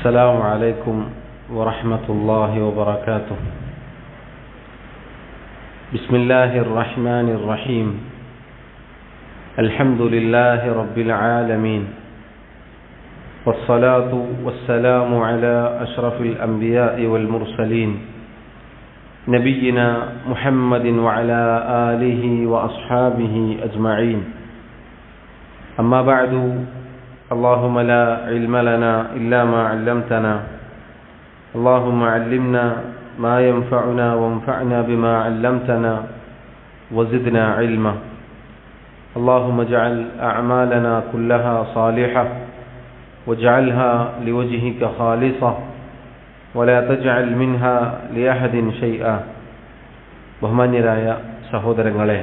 السلام عليكم ورحمة الله وبركاته. بسم الله الرحمن الرحيم. الحمد لله رب العالمين، والصلاة والسلام على أشرف الأنبياء والمرسلين نبينا محمد وعلى آله وأصحابه أجمعين. أما بعد، اللهم لا علم لنا إلا ما علمتنا، اللهم علمنا ما ينفعنا وانفعنا بما علمتنا وزدنا علما. اللهم اجعل أعمالنا كلها صالحة واجعلها لوجهك خالصة ولا تجعل منها لأحد شيئا. ബഹുമാന്യരായ സഹോദരങ്ങളെ,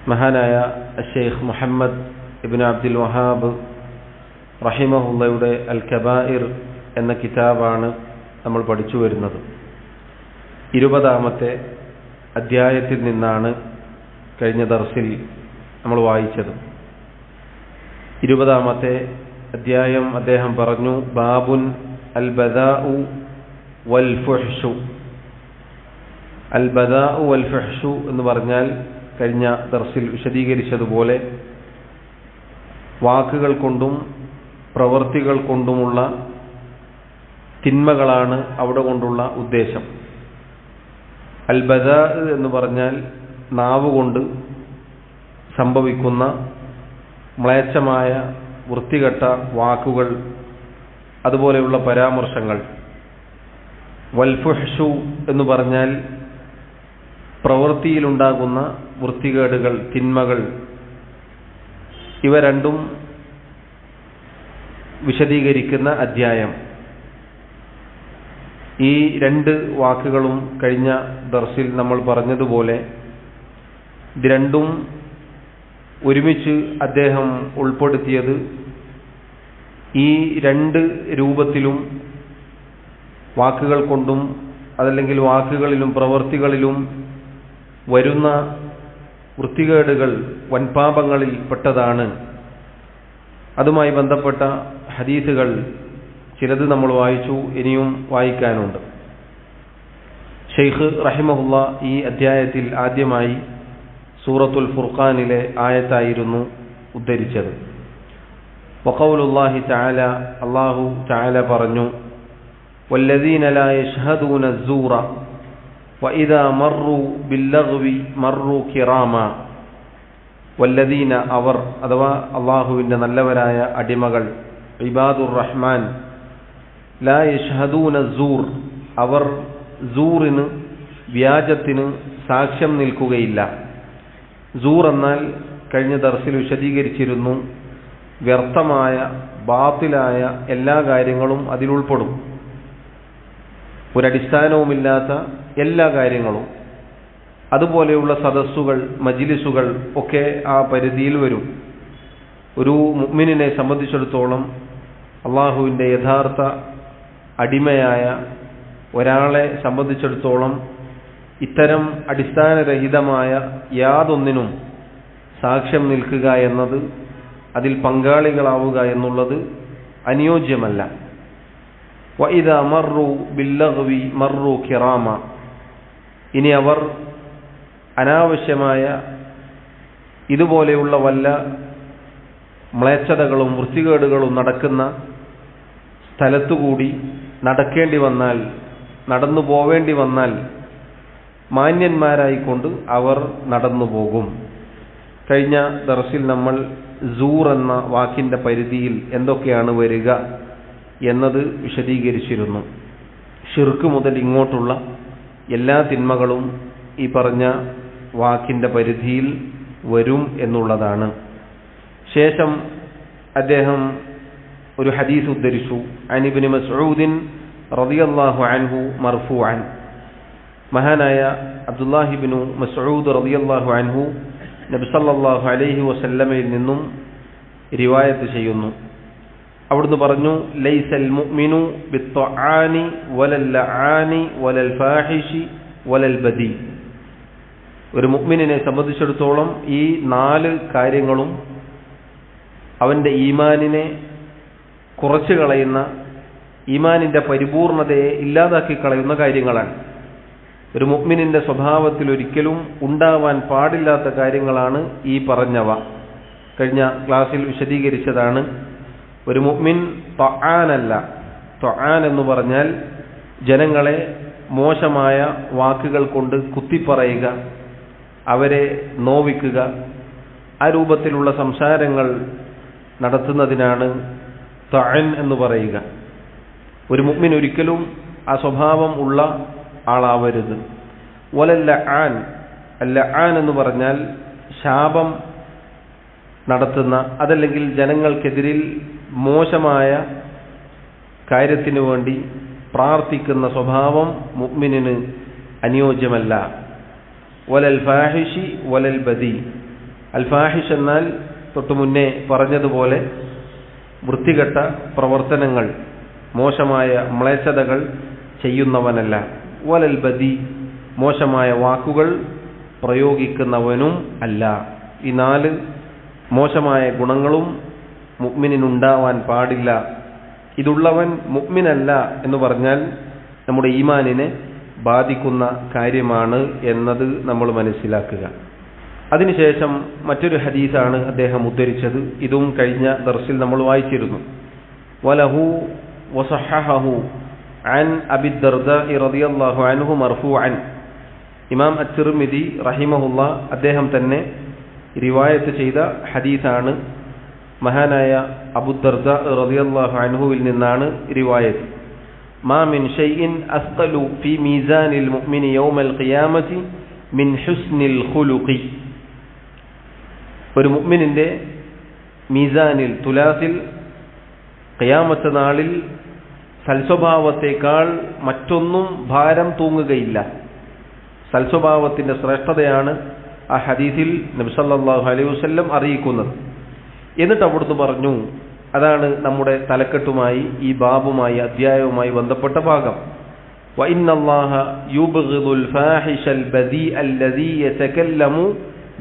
മഹാനായ ഷെയ്ഖ് മുഹമ്മദ് ഇബ്നു അബ്ദുൽ വഹാബ് റഹിമഹുള്ളയുടെ അൽ കബായിർ എന്ന കിതാബാണ് നമ്മൾ പഠിച്ചു വരുന്നത്. 20-ാമത്തെ അധ്യായത്തിൽ നിന്നാണ് കഴിഞ്ഞ ദർസിൽ നമ്മൾ വായിച്ചത്. 20-ാമത്തെ അധ്യായം അദ്ദേഹം പറഞ്ഞു, ബാബുൻ അൽ ബദാഉ വൽ ഫുഹ്ഷു. അൽ ബദാഉ വൽ ഫുഹ്ഷു എന്ന് പറഞ്ഞാൽ കഴിഞ്ഞ ദർസിൽ വിശദീകരിച്ചതുപോലെ വാക്കുകൾ കൊണ്ടും പ്രവൃത്തികൾ കൊണ്ടുമുള്ള തിന്മകളാണ് അവിടെ കൊണ്ടുള്ള ഉദ്ദേശം. അൽ ബദാ എന്ന് പറഞ്ഞാൽ നാവുകൊണ്ട് സംഭവിക്കുന്ന മ്ലേച്ഛമായ വൃത്തികെട്ട വാക്കുകൾ, അതുപോലെയുള്ള പരാമർശങ്ങൾ. വൽ ഫുഹ്ഷു എന്ന് പറഞ്ഞാൽ പ്രവൃത്തിയിലുണ്ടാകുന്ന വൃത്തികേടുകൾ, തിന്മകൾ. ഇവ രണ്ടും വിശദീകരിക്കുന്ന അധ്യായം. ഈ രണ്ട് വാക്കുകളും കഴിഞ്ഞ ദർസിൽ നമ്മൾ പറഞ്ഞതുപോലെ ഇത് രണ്ടും ഒരുമിച്ച് അദ്ദേഹം ഉൾപ്പെടുത്തിയത് ഈ രണ്ട് രൂപത്തിലും വാക്കുകൾ കൊണ്ടും അതല്ലെങ്കിൽ വാക്കുകളിലും പ്രവൃത്തികളിലും വരുന്ന വൃത്തികേടുകൾ വൻപാപങ്ങളിൽ പെട്ടതാണ്. അതുമായി ബന്ധപ്പെട്ട ഹദീസുകൾ ചിലത് നമ്മൾ വായിച്ചു, ഇനിയും വായിക്കാനുണ്ട്. ഷെയ്ഖ് റഹിമഹുള്ള ഈ അധ്യായത്തിൽ ആദ്യമായി സൂറത്തുൽ ഫുർഖാനിലെ ആയത്തായിരുന്നു ഉദ്ധരിച്ചത്. വഖൗലുല്ലാഹി തആല, അല്ലാഹു തആല പറഞ്ഞു, വല്ലദീന ലാ യശ്ഹദൂന അസ്സൂറ വഇദാ മർറു ബില്ലഗ്വി മർറു കിറാമ. വല്ലദീന അവർ, അഥവാ അള്ളാഹുവിൻ്റെ നല്ലവരായ അടിമകൾ, ഇബാദുർ റഹ്മാൻ, ലാ യശ്ഹദൂന അസ്സൂർ, അവർ സൂറിന്, വ്യാജത്തിന് സാക്ഷ്യം നിൽക്കുകയില്ല. സൂർ എന്നാൽ കഴിഞ്ഞ ദർസിൽ വിശദീകരിച്ചിരുന്നു, വ്യർത്ഥമായ ബാത്തിലായ എല്ലാ കാര്യങ്ങളും അതിലുൾപ്പെടും. ഒരടിസ്ഥാനവുമില്ലാത്ത എല്ലാ കാര്യങ്ങളും, അതുപോലെയുള്ള സദസ്സുകൾ, മജ്ലിസുകൾ ഒക്കെ ആ പരിധിയിൽ വരും. ഒരു മുഅ്മിനിനെ സംബന്ധിച്ചിടത്തോളം അള്ളാഹുവിൻ്റെ യഥാർത്ഥ അടിമയായ ഒരാളെ സംബന്ധിച്ചിടത്തോളം ഇത്തരം അടിസ്ഥാനരഹിതമായ യാതൊന്നിനും സാക്ഷ്യം നിൽക്കുക എന്നത്, അതിൽ പങ്കാളികളാവുക എന്നുള്ളത് അനുയോജ്യമല്ല. വഇദാ മർറു ബില്ലഗ്വി മർറു കിറാമ. ഇനി അവർ അനാവശ്യമായ ഇതുപോലെയുള്ള വല്ല മ്ലേച്ഛതകളും വൃത്തികേടുകളും നടക്കുന്ന സ്ഥലത്തുകൂടി നടക്കേണ്ടി വന്നാൽ, നടന്നു പോവേണ്ടി വന്നാൽ, മാന്യന്മാരായിക്കൊണ്ട് അവർ നടന്നു പോകും. കഴിഞ്ഞ ദർസിൽ നമ്മൾ സൂർ എന്ന വാക്കിൻ്റെ പരിധിയിൽ എന്തൊക്കെയാണ് വരിക എന്നത് വിശദീകരിച്ചിരുന്നു. ഷിർക്ക് മുതൽ ഇങ്ങോട്ടുള്ള എല്ലാ തിന്മകളും ഈ പറഞ്ഞ വാക്കിൻ്റെ പരിധിയിൽ വരും എന്നുള്ളതാണ്. ശേഷം അദ്ദേഹം ഒരു ഹദീസ് ഉദ്ധരിച്ചു, അൻ ഇബ്നു മസ്ഊദിൻ റളിയല്ലാഹു അൻഹു മർഫൂഅൻ. മഹാനായ അബ്ദുല്ലാഹി ഇബ്നു മസ്ഊദ് റളിയല്ലാഹു അൻഹു നബി സല്ലല്ലാഹു അലൈഹി വസല്ലമയിൽ നിന്നും റിവായത്ത് ചെയ്യുന്നു. അവിടുന്ന് പറഞ്ഞു, ലൈസൽ മുഅ്മിനു ബിത്ത്ആനി വലൽ ലആനി വലൽ ഫാഹിഷി വലൽ ബദി. ഒരു മുഅ്മിനിനെ സംബന്ധിച്ചിടത്തോളം ഈ 4 കാര്യങ്ങളും അവൻ്റെ ഈമാനിനെ കുറച്ചു കളയുന്ന ഈമാനിന്റെ പരിപൂർണതയെ ഇല്ലാതാക്കി കളയുന്ന കാര്യങ്ങളാണ്. ഒരു മുഅ്മിനിന്റെ സ്വഭാവത്തിൽ ഒരിക്കലും ഉണ്ടാവാൻ പാടില്ലാത്ത കാര്യങ്ങളാണ് ഈ പറഞ്ഞവ. കഴിഞ്ഞ ക്ലാസ്സിൽ വിശദീകരിച്ചതാണ്. ഒരു മുഅ്മിൻ ത്വആനല്ല. ത്വആൻ എന്ന് പറഞ്ഞാൽ ജനങ്ങളെ മോശമായ വാക്കുകൾ കൊണ്ട് കുത്തിപ്പറയുക, അവരെ നോവിക്കുക, ആ രൂപത്തിലുള്ള സംസാരങ്ങൾ നടത്തുന്നതിനാണ് ത്വഅൻ എന്ന് പറയുക. ഒരു മുഅ്മിൻ ഒരിക്കലും ആ സ്വഭാവം ഉള്ള ആളാവരുത്. വലൽ ലആൻ, ലആൻ എന്ന് പറഞ്ഞാൽ ശാപം നടത്തുന്ന, അതല്ലെങ്കിൽ ജനങ്ങൾക്കെതിരിൽ മോശമായ കാര്യത്തിനു വേണ്ടി പ്രാർത്ഥിക്കുന്ന സ്വഭാവം മുഅ്മിനിന് അനുയോജ്യമല്ല. വലൽ ഫാഹിഷി വലൽ ബദി. അൽ ഫാഹിഷ് എന്നാൽ തൊട്ടു മുന്നേ പറഞ്ഞതുപോലെ വൃത്തികെട്ട പ്രവർത്തനങ്ങൾ, മോശമായ മ്ലേച്ഛതകൾ ചെയ്യുന്നവനല്ല. വലൽ ബദി, മോശമായ വാക്കുകൾ പ്രയോഗിക്കുന്നവനും അല്ല. ഈ 4 മോശമായ ഗുണങ്ങളും മുഅ്മിനിനുണ്ടാവാൻ പാടില്ല. ഇതുള്ളവൻ മുഅ്മിനല്ല എന്ന് പറഞ്ഞാൽ നമ്മുടെ ഈമാനിനെ ബാധിക്കുന്ന കാര്യമാണ് എന്നത് നമ്മൾ മനസ്സിലാക്കുക. അതിനുശേഷം മറ്റൊരു ഹദീസാണ് അദ്ദേഹം ഉദ്ധരിച്ചത്. ഇതും കഴിഞ്ഞ ദർസിൽ നമ്മൾ വായിച്ചിരുന്നു. വലഹു വസഹഹഹു അൻ അബി ദർദാഇ റളിയല്ലാഹു അൻഹു മർഫൂഅൻ. ഇമാം അത്ത്-തിർമിദി റഹിമഹുല്ലാ അദ്ദേഹം തന്നെ റിവായത്ത് ചെയ്ത ഹദീസാണ്. മഹാനായ അബൂ ദർദാ റളിയല്ലാഹു അൻഹുവിൽ നിന്നാണ് റിവായത്ത്. മാ മിൻ ഷൈഇൻ അസ്ഖലു ഫീ മീസാനിൽ മുഅ്മിനി യൗമൽ ഖിയാമത്തി മിൻ ഹുസ്നിൽ ഖുലുഖി. ഒരു മുഅ്മിനിന്റെ മീസാനിൽ, തുലാസിൽ, ഖിയാമത്ത് നാളിൽ സൽസ്വഭാവത്തേക്കാൾ മറ്റൊന്നും ഭാരം തൂങ്ങുകയില്ല. സൽസ്വഭാവത്തിന്റെ ശ്രേഷ്ഠതയാണ് ആ ഹദീസിൽ നബി സല്ലല്ലാഹു അലൈഹി വസല്ലം അറിയിക്കുന്നത്. എന്നിട്ട് അവിടുന്ന് പറഞ്ഞു, അതാണ് നമ്മുടെ തലക്കെട്ടുമായി, ഈ ബാബുമായി, അധ്യായവുമായി ബന്ധപ്പെട്ട ഭാഗം. വഇന്നല്ലാഹ യുബ്ഗിദുൽ ഫാഹിഷൽ ബദീഅ അല്ലദീ യതകല്ലമു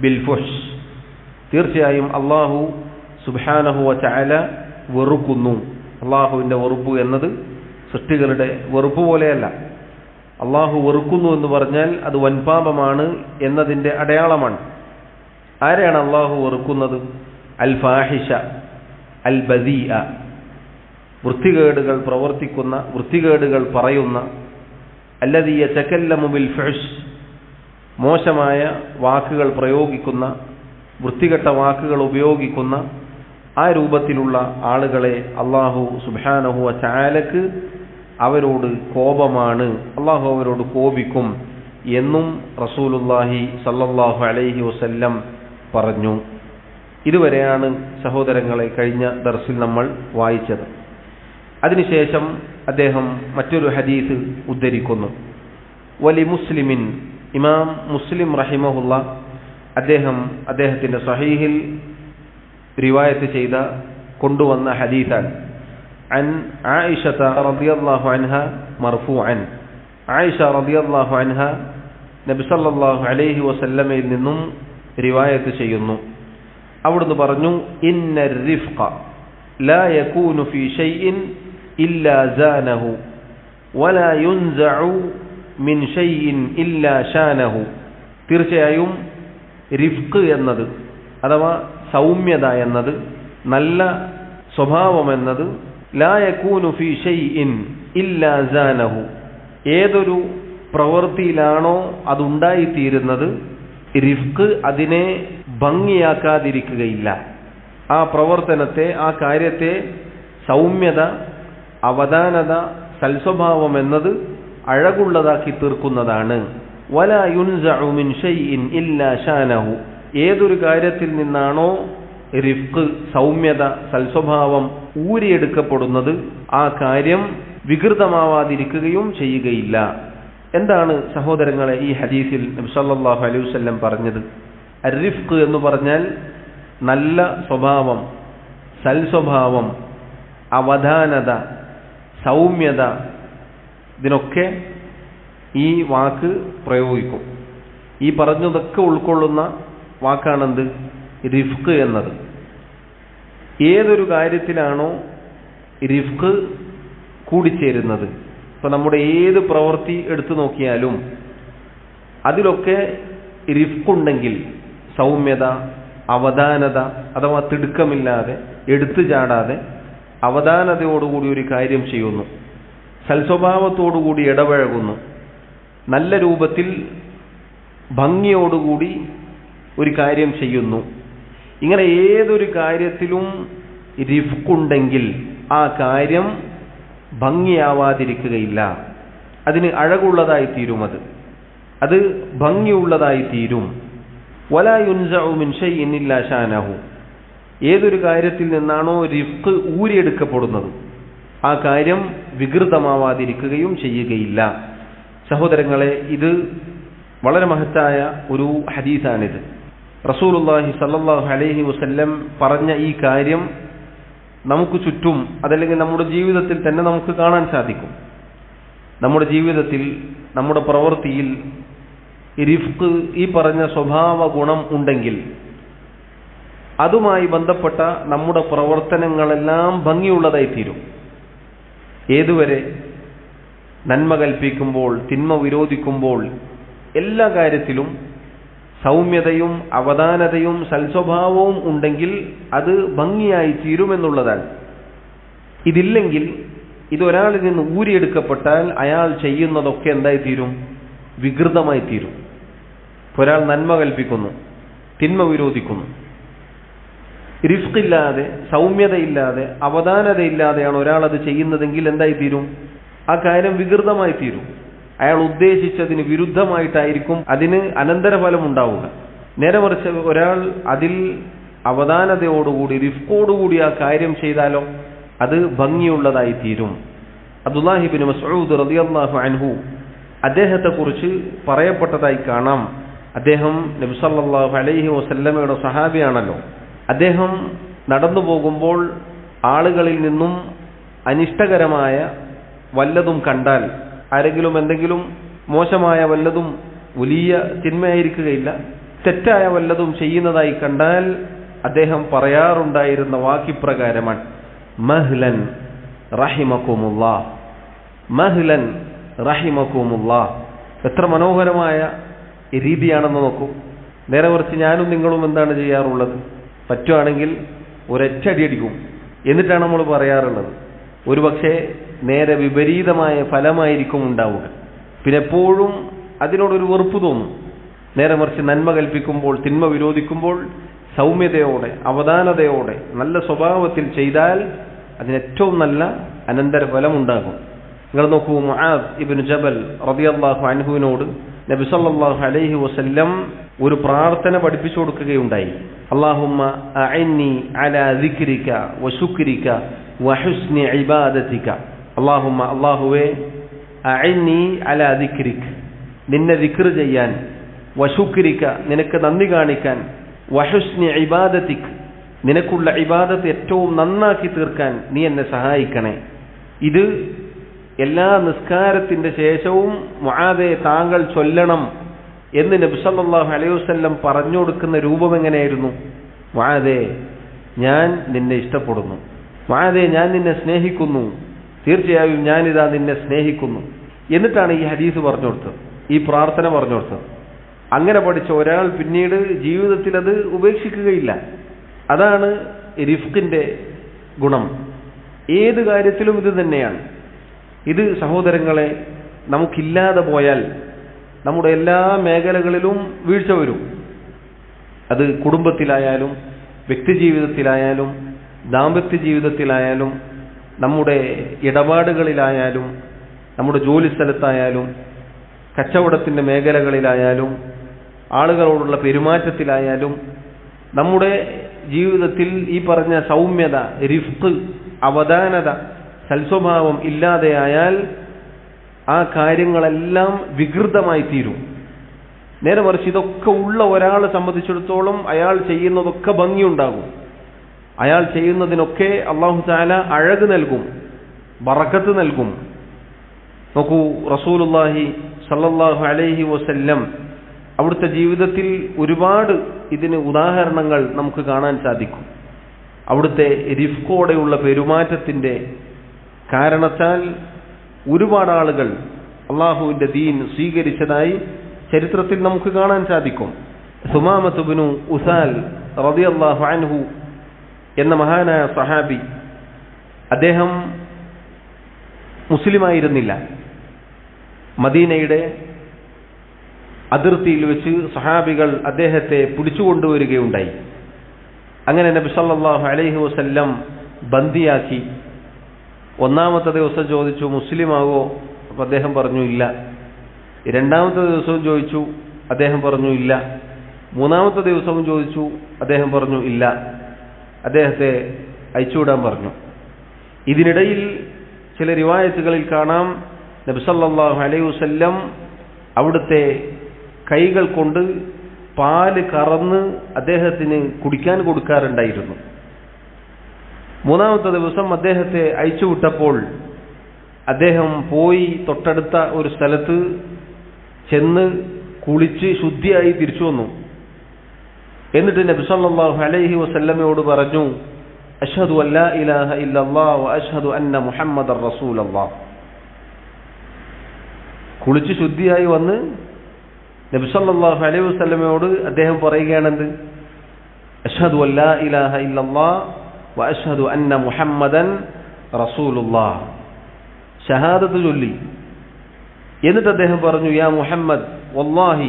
ബിൽ ഫുഹ്ഷ്. തീർച്ചയായും അല്ലാഹു സുബ്ഹാനഹു വ തആല വെറുക്കുന്നു. അല്ലാഹുവിന്റെ വെറുപ്പ് എന്നത് സൃഷ്ടികളുടെ വെറുപ്പ് പോലെയല്ല. അല്ലാഹു വെറുക്കുന്നു എന്ന് പറഞ്ഞാൽ അത് വൻപാപമാണ് എന്നതിന്റെ അടയാളമാണ്. ആരെയാണ് അല്ലാഹു വെറുക്കുന്നത്? അൽ ഫാഹിഷ അൽ ബദീഅ, വൃത്തികേടുകൾ പ്രവർത്തിക്കുന്ന, വൃത്തികേടുകൾ പറയുന്ന, അല്ലദീ യതകല്ലമു ബിൽ ഫുഹ്ഷ്, മോശമായ വാക്കുകൾ പ്രയോഗിക്കുന്ന, വൃത്തികെട്ട വാക്കുകൾ ഉപയോഗിക്കുന്ന ആ രൂപത്തിലുള്ള ആളുകളെ അല്ലാഹു സുബ്ഹാനഹു വ തആലക്ക് അവരോട് കോപമാണ്, അല്ലാഹു അവരോട് കോപിക്കും എന്നും റസൂലുള്ളാഹി സല്ലല്ലാഹു അലൈഹി വസല്ലം പറഞ്ഞു. ഇതുവരെയാണ് സഹോദരങ്ങളെ കഴിഞ്ഞ ദർസിൽ നമ്മൾ വായിച്ചത്. അതിനുശേഷം അദ്ദേഹം മറ്റൊരു ഹദീസ് ഉദ്ധരിക്കുന്നു. വലി മുസ്ലിമിൻ, ഇമാം മുസ്ലിം റഹിമഹുല്ല അദ്ദേഹത്തിന്റെ സഹീഹിൽ റിവായത്ത് ചെയ്ത കൊണ്ടുവന്ന ഹദീസാണ്. അൻ ആയിഷത റളിയല്ലാഹു അൻഹ മർഫൂഅൻ. ആയിഷ റളിയല്ലാഹു അൻഹ നബി സല്ലല്ലാഹു അലൈഹി വസല്ലമയിൽ നിന്നും റിവായത്ത് ചെയ്യുന്നു. അവിടുന്ന് പറഞ്ഞു, ഇന്നർ റിഫ്ഖ ലാ യകൂനു ഫീ ഷൈഇൻ ഇല്ലാ സാനഹു വലാ യുൻസഉ മിൻ ഷൈഇൻ ഇല്ലാ ഷാനഹു. തീർച്ചയായും റിഫ്ഖ് എന്നത്, അഥവാ സൗമ്യത എന്നത്, നല്ല സ്വഭാവം എന്നത്, ലാ യകൂനു ഫീ ഷൈഇൻ ഇല്ലാ സാനഹു, ഏതൊരു പ്രവൃത്തിയിലാണോ അതുണ്ടായിത്തീരുന്നത് റിഫ്ഖ് അതിനെ ഭംഗിയാക്കാതിരിക്കുകയില്ല. ആ പ്രവർത്തനത്തെ, ആ കാര്യത്തെ സൗമ്യത, അവധാനത, സൽസ്വഭാവം എന്നത് അഴകുള്ളതാക്കി തീർക്കുന്നതാണ്. വലാ യുൻസഉ മിൻ ഷൈഇൻ ഇല്ലാ ഷാനഹു, ഏതൊരു കാര്യത്തിൽ നിന്നാണോ റിഫ്ഖ്, സൗമ്യത, സൽസ്വഭാവം ഊരിയെടുക്കപ്പെടുന്നത് ആ കാര്യം വികൃതമാവാതിരിക്കുകയും ചെയ്യുകയില്ല. എന്താണ് സഹോദരങ്ങളെ ഈ ഹദീസിൽ നബി സല്ലല്ലാഹു അലൈഹി വസല്ലം പറഞ്ഞത്? അർ-റിഫ്ഖ് എന്ന് പറഞ്ഞാൽ നല്ല സ്വഭാവം, സൽസ്വഭാവം, അവധാനത, സൗമ്യത, ഇതിനൊക്കെ ഈ വാക്ക് പ്രയോഗിക്കും. ഈ പറഞ്ഞതൊക്കെ ഉൾക്കൊള്ളുന്ന വാക്കാണെന്ത്? റിഫ്ഖ് എന്നത്. ഏതൊരു കാര്യത്തിലാണോ റിഫ്ഖ് കൂടിച്ചേരുന്നത്. ഇപ്പം നമ്മുടെ ഏത് പ്രവൃത്തി എടുത്തു നോക്കിയാലും അതിലൊക്കെ റിഫ്ഖുണ്ടെങ്കിൽ, സൗമ്യത, അവധാനത അഥവാ തിടുക്കമില്ലാതെ എടുത്തു ചാടാതെ അവധാനതയോടുകൂടി ഒരു കാര്യം ചെയ്യുന്നു, സൽസ്വഭാവത്തോടുകൂടി ഇടപഴകുന്നു, നല്ല രൂപത്തിൽ ഭംഗിയോടുകൂടി ഒരു കാര്യം ചെയ്യുന്നു, ഇങ്ങനെ ഏതൊരു കാര്യത്തിലും റിഫ്ഖുണ്ടെങ്കിൽ ആ കാര്യം ഭംഗിയാവാതിരിക്കുകയില്ല. അതിന് അഴകുള്ളതായി തീരും, അത് ഭംഗിയുള്ളതായി തീരും. വലാ യുൻസഉ മിൻ ശൈഇൻ ഇല്ലാ ശാനഹു. ഏതൊരു കാര്യത്തിൽ നിന്നാണോ റിഫ്ഖ് ഊരിയെടുക്കപ്പെടുന്നത് ആ കാര്യം വികൃതമാവാതിരിക്കുകയും ചെയ്യുകയില്ല. സഹോദരങ്ങളെ, ഇത് വളരെ മഹത്തായ ഒരു ഹദീസാണിത്. റസൂലുള്ളാഹി സ്വല്ലല്ലാഹു അലൈഹി വസല്ലം പറഞ്ഞ ഈ കാര്യം നമുക്ക് ചുറ്റും, അതല്ലെങ്കിൽ നമ്മുടെ ജീവിതത്തിൽ തന്നെ നമുക്ക് കാണാൻ സാധിക്കും. നമ്മുടെ ജീവിതത്തിൽ, നമ്മുടെ പ്രവൃത്തിയിൽ റിഫ്ഖ്, ഈ പറഞ്ഞ സ്വഭാവ ഗുണം ഉണ്ടെങ്കിൽ അതുമായി ബന്ധപ്പെട്ട നമ്മുടെ പ്രവർത്തനങ്ങളെല്ലാം ഭംഗിയുള്ളതായി തീരും. ഏതുവരെ? നന്മ കൽപ്പിക്കുമ്പോൾ, തിന്മ വിരോധിക്കുമ്പോൾ, എല്ലാ കാര്യത്തിലും സൗമ്യതയും അവധാനതയും സൽസ്വഭാവവും ഉണ്ടെങ്കിൽ അത് ഭംഗിയായി തീരുമെന്നുള്ളതാണ്. ഇതില്ലെങ്കിൽ, ഇതൊരാളിൽ നിന്ന് ഊരിയെടുക്കപ്പെട്ടാൽ അയാൾ ചെയ്യുന്നതൊക്കെ എന്തായി തീരും? വികൃതമായി തീരും. ഒരാൾ നന്മ കൽപ്പിക്കുന്നു, തിന്മ വിരോധിക്കുന്നു, റിഫ്ഖില്ലാതെ, സൗമ്യതയില്ലാതെ, അവധാനതയില്ലാതെയാണ് ഒരാൾ അത് ചെയ്യുന്നതെങ്കിൽ എന്തായി തീരും? ആ കാര്യം വികൃതമായി തീരും. അയാൾ ഉദ്ദേശിച്ചതിന് വിരുദ്ധമായിട്ടായിരിക്കും അതിന് അനന്തരഫലം ഉണ്ടാവുക. നേരെ മറിച്ച് ഒരാൾ അതിൽ അവധാനതയോടുകൂടി, റിഫ്ഖോടുകൂടി ആ കാര്യം ചെയ്താലോ അത് ഭംഗിയുള്ളതായി തീരും. അബ്ദുല്ലാഹി ഇബ്നു മസ്ഊദ് റളിയല്ലാഹു അൻഹു, അദ്ദേഹത്തെക്കുറിച്ച് പറയപ്പെട്ടതായി കാണാം. അദ്ദേഹം നബി സല്ലല്ലാഹു അലൈഹി വസല്ലമയുടെ സഹാബിയാണല്ലോ. അദ്ദേഹം നടന്നു പോകുമ്പോൾ ആളുകളിൽ നിന്നും അനിഷ്ടകരമായ വല്ലതും കണ്ടാൽ, ആരെങ്കിലും എന്തെങ്കിലും മോശമായ വല്ലതും, വലിയ തിന്മയായിരിക്കുകയില്ല, തെറ്റായ വല്ലതും ചെയ്യുന്നതായി കണ്ടാൽ അദ്ദേഹം പറയാറുണ്ടായിരുന്ന വാക്യപ്രകാരമാണ്, മഹ്ലൻ റഹിമകുമുല്ലാഹ്, മഹ്ലൻ റഹിമകുമുല്ലാഹ്. എത്ര മനോഹരമായ രീതിയാണെന്ന് നോക്കൂ. നേരെ മറിച്ച് ഞാനും നിങ്ങളും എന്താണ് ചെയ്യാറുള്ളത്? പറ്റുവാണെങ്കിൽ ഒരൊറ്റടി അടിക്കും, എന്നിട്ടാണ് നമ്മൾ പറയാറുള്ളത്. ഒരുപക്ഷെ നേരെ വിപരീതമായ ഫലമായിരിക്കും ഉണ്ടാവുക. പിന്നെ എപ്പോഴും അതിനോടൊരു വെറുപ്പ് തോന്നും. നേരെ മറിച്ച് നന്മ കൽപ്പിക്കുമ്പോൾ, തിന്മ വിരോധിക്കുമ്പോൾ സൗമ്യതയോടെ, അവധാനതയോടെ, നല്ല സ്വഭാവത്തിൽ ചെയ്താൽ അതിനേറ്റവും നല്ല അനന്തരഫലം ഉണ്ടാകും. നിങ്ങൾ നോക്കൂ, മുആദ് ഇബ്നു ജബൽ റളിയല്ലാഹു അൻഹുവിനോട് നബി സല്ലല്ലാഹു അലൈഹി വസല്ലം ഒരു പ്രാർത്ഥന പഠിപ്പിച്ചു കൊടുക്കുകയുണ്ടായി. അല്ലാഹുമ്മ അഇന്നി അലാ ദിക്രിക വശുക്രിക വഹുസ്നി ഇബാദതിക. അല്ലാഹുമ്മ, അല്ലാഹുവേ, അഇന്നി അലാ ദിക്രിക, നിന്നെ ദിക്ർ ചെയ്യാൻ, വശുക്രിക, നിനക്ക് നന്ദി കാണിക്കാൻ, വഹുസ്നി ഇബാദതിക, നിനക്കുള്ള ഇബാദത്ത് ഏറ്റവും നന്നാക്കി തീർക്കാൻ നീ എന്നെ സഹായിക്കണേ. ഇത് എല്ലാ നിസ്കാരത്തിന്റെ ശേഷവും മുആദേ താങ്കൾ ചൊല്ലണം എന്ന് നബി സല്ലല്ലാഹു അലൈഹി വസല്ലം പറഞ്ഞു കൊടുക്കുന്ന രൂപം എങ്ങനെയായിരുന്നു? മുആദേ, ഞാൻ നിന്നെ ഇഷ്ടപ്പെടുന്നു, മുആദേ, ഞാൻ നിന്നെ സ്നേഹിക്കുന്നു, തീർച്ചയായും ഞാനിതാ നിന്നെ സ്നേഹിക്കുന്നു എന്നിട്ടാണ് ഈ ഹദീസ് പറഞ്ഞു കൊടുത്തത്, ഈ പ്രാർത്ഥന പറഞ്ഞു കൊടുത്തത്. അങ്ങനെ പഠിച്ച ഒരാൾ പിന്നീട് ജീവിതത്തിൽ അത് ഉപേക്ഷിക്കുകയില്ല. അതാണ് റിഫ്ഖിന്റെ ഗുണം. ഏത് കാര്യത്തിലും ഇത് തന്നെയാണ്. ഇത് സഹോദരങ്ങളെ, നമുക്കില്ലാതെ പോയാൽ നമ്മുടെ എല്ലാ മേഖലകളിലും വീഴ്ച വരും. അത് കുടുംബത്തിലായാലും, വ്യക്തിജീവിതത്തിലായാലും, ദാമ്പത്യ ജീവിതത്തിലായാലും, നമ്മുടെ ഇടപാടുകളിലായാലും, നമ്മുടെ ജോലി സ്ഥലത്തായാലും, കച്ചവടത്തിൻ്റെ മേഖലകളിലായാലും, ആളുകളോടുള്ള പെരുമാറ്റത്തിലായാലും, നമ്മുടെ ജീവിതത്തിൽ ഈ പറഞ്ഞ സൗമ്യത, റിഫ്ഖ്, അവധാനത, സൽസ്വഭാവം ഇല്ലാതെയായാൽ ആ കാര്യങ്ങളെല്ലാം വികൃതമായി തീരും. നേരെ മറിച്ച് ഇതൊക്കെ ഉള്ള ഒരാളെ സംബന്ധിച്ചിടത്തോളം അയാൾ ചെയ്യുന്നതൊക്കെ ഭംഗിയുണ്ടാകും. അയാൾ ചെയ്യുന്നതിനൊക്കെ അല്ലാഹു തആല അഴക് നൽകും, ബറക്കത്ത് നൽകും. നോക്കൂ, റസൂലുള്ളാഹി സ്വല്ലല്ലാഹു അലൈഹി വസല്ലം അവിടുത്തെ ജീവിതത്തിൽ ഒരുപാട് ഇതിന് ഉദാഹരണങ്ങൾ നമുക്ക് കാണാൻ സാധിക്കും. അവിടുത്തെ റിഫ്ഖോടെയുള്ള പെരുമാറ്റത്തിന്റെ കാരണത്താൽ ഒരുപാട് ആളുകൾ അള്ളാഹുവിന്റെ ദീൻ സ്വീകരിച്ചതായി ചരിത്രത്തിൽ നമുക്ക് കാണാൻ സാധിക്കും. സുമാമത്ത് ഇബ്നു ഉസാൽ റളിയല്ലാഹു അൻഹു എന്ന മഹാനായ സഹാബി, അദ്ദേഹം മുസ്ലിമായിരുന്നില്ല. മദീനയുടെ അതിർത്തിയിൽ വെച്ച് സഹാബികൾ അദ്ദേഹത്തെ പിടിച്ചുകൊണ്ടുവരികയുണ്ടായി. അങ്ങനെ നബി സല്ലല്ലാഹു അലൈഹി വസല്ലം ബന്ദിയാക്കി. ഒന്നാമത്തെ ദിവസം ചോദിച്ചു, മുസ്ലിമാവോ? അപ്പോൾ അദ്ദേഹം പറഞ്ഞു ഇല്ല. രണ്ടാമത്തെ ദിവസവും ചോദിച്ചു, അദ്ദേഹം പറഞ്ഞു ഇല്ല. മൂന്നാമത്തെ ദിവസവും ചോദിച്ചു, അദ്ദേഹം പറഞ്ഞു ഇല്ല. അദ്ദേഹത്തെ അയച്ചുവിടാൻ പറഞ്ഞു. ഇതിനിടയിൽ ചില റിവായത്തുകളിൽ കാണാം, നബി സല്ലല്ലാഹു അലൈഹി വസല്ലം അവിടുത്തെ കൈകൾ കൊണ്ട് പാല് കറന്ന് അദ്ദേഹത്തിന് കുടിക്കാൻ കൊടുക്കാറുണ്ടായിരുന്നു. മൂന്നാമത്തെ ദിവസം അദ്ദേഹത്തെ അയച്ചുവിട്ടപ്പോൾ അദ്ദേഹം പോയി തൊട്ടടുത്ത ഒരു സ്ഥലത്ത് ചെന്ന് കുളിച്ച് ശുദ്ധിയായി തിരിച്ചു വന്നു. എന്നിട്ട് നബി സല്ലല്ലാഹു അലൈഹി വസല്ലമയോട് പറഞ്ഞു, അഷ്ഹദു അല്ലാ ഇലാഹ ഇല്ലല്ലാഹ് വ അഷ്ഹദു അന്ന മുഹമ്മദർ റസൂലുള്ളാഹ്. കുളിച്ച് ശുദ്ധിയായി വന്ന് നബി സല്ലല്ലാഹു അലൈഹി വസല്ലമയോട് അദ്ദേഹം പറയുകയാണെന്ത്? അഷ്ഹദു അല്ലാ ഇലാഹ ഇല്ലല്ലാഹ് വ അഷ്ഹദു അന്ന മുഹമ്മദൻ റസൂലുള്ളാഹ്. ഷഹാദത്ത് ചൊല്ലി. എന്നിട്ട് അദ്ദേഹം പറഞ്ഞു, യാ മുഹമ്മദ് വല്ലാഹി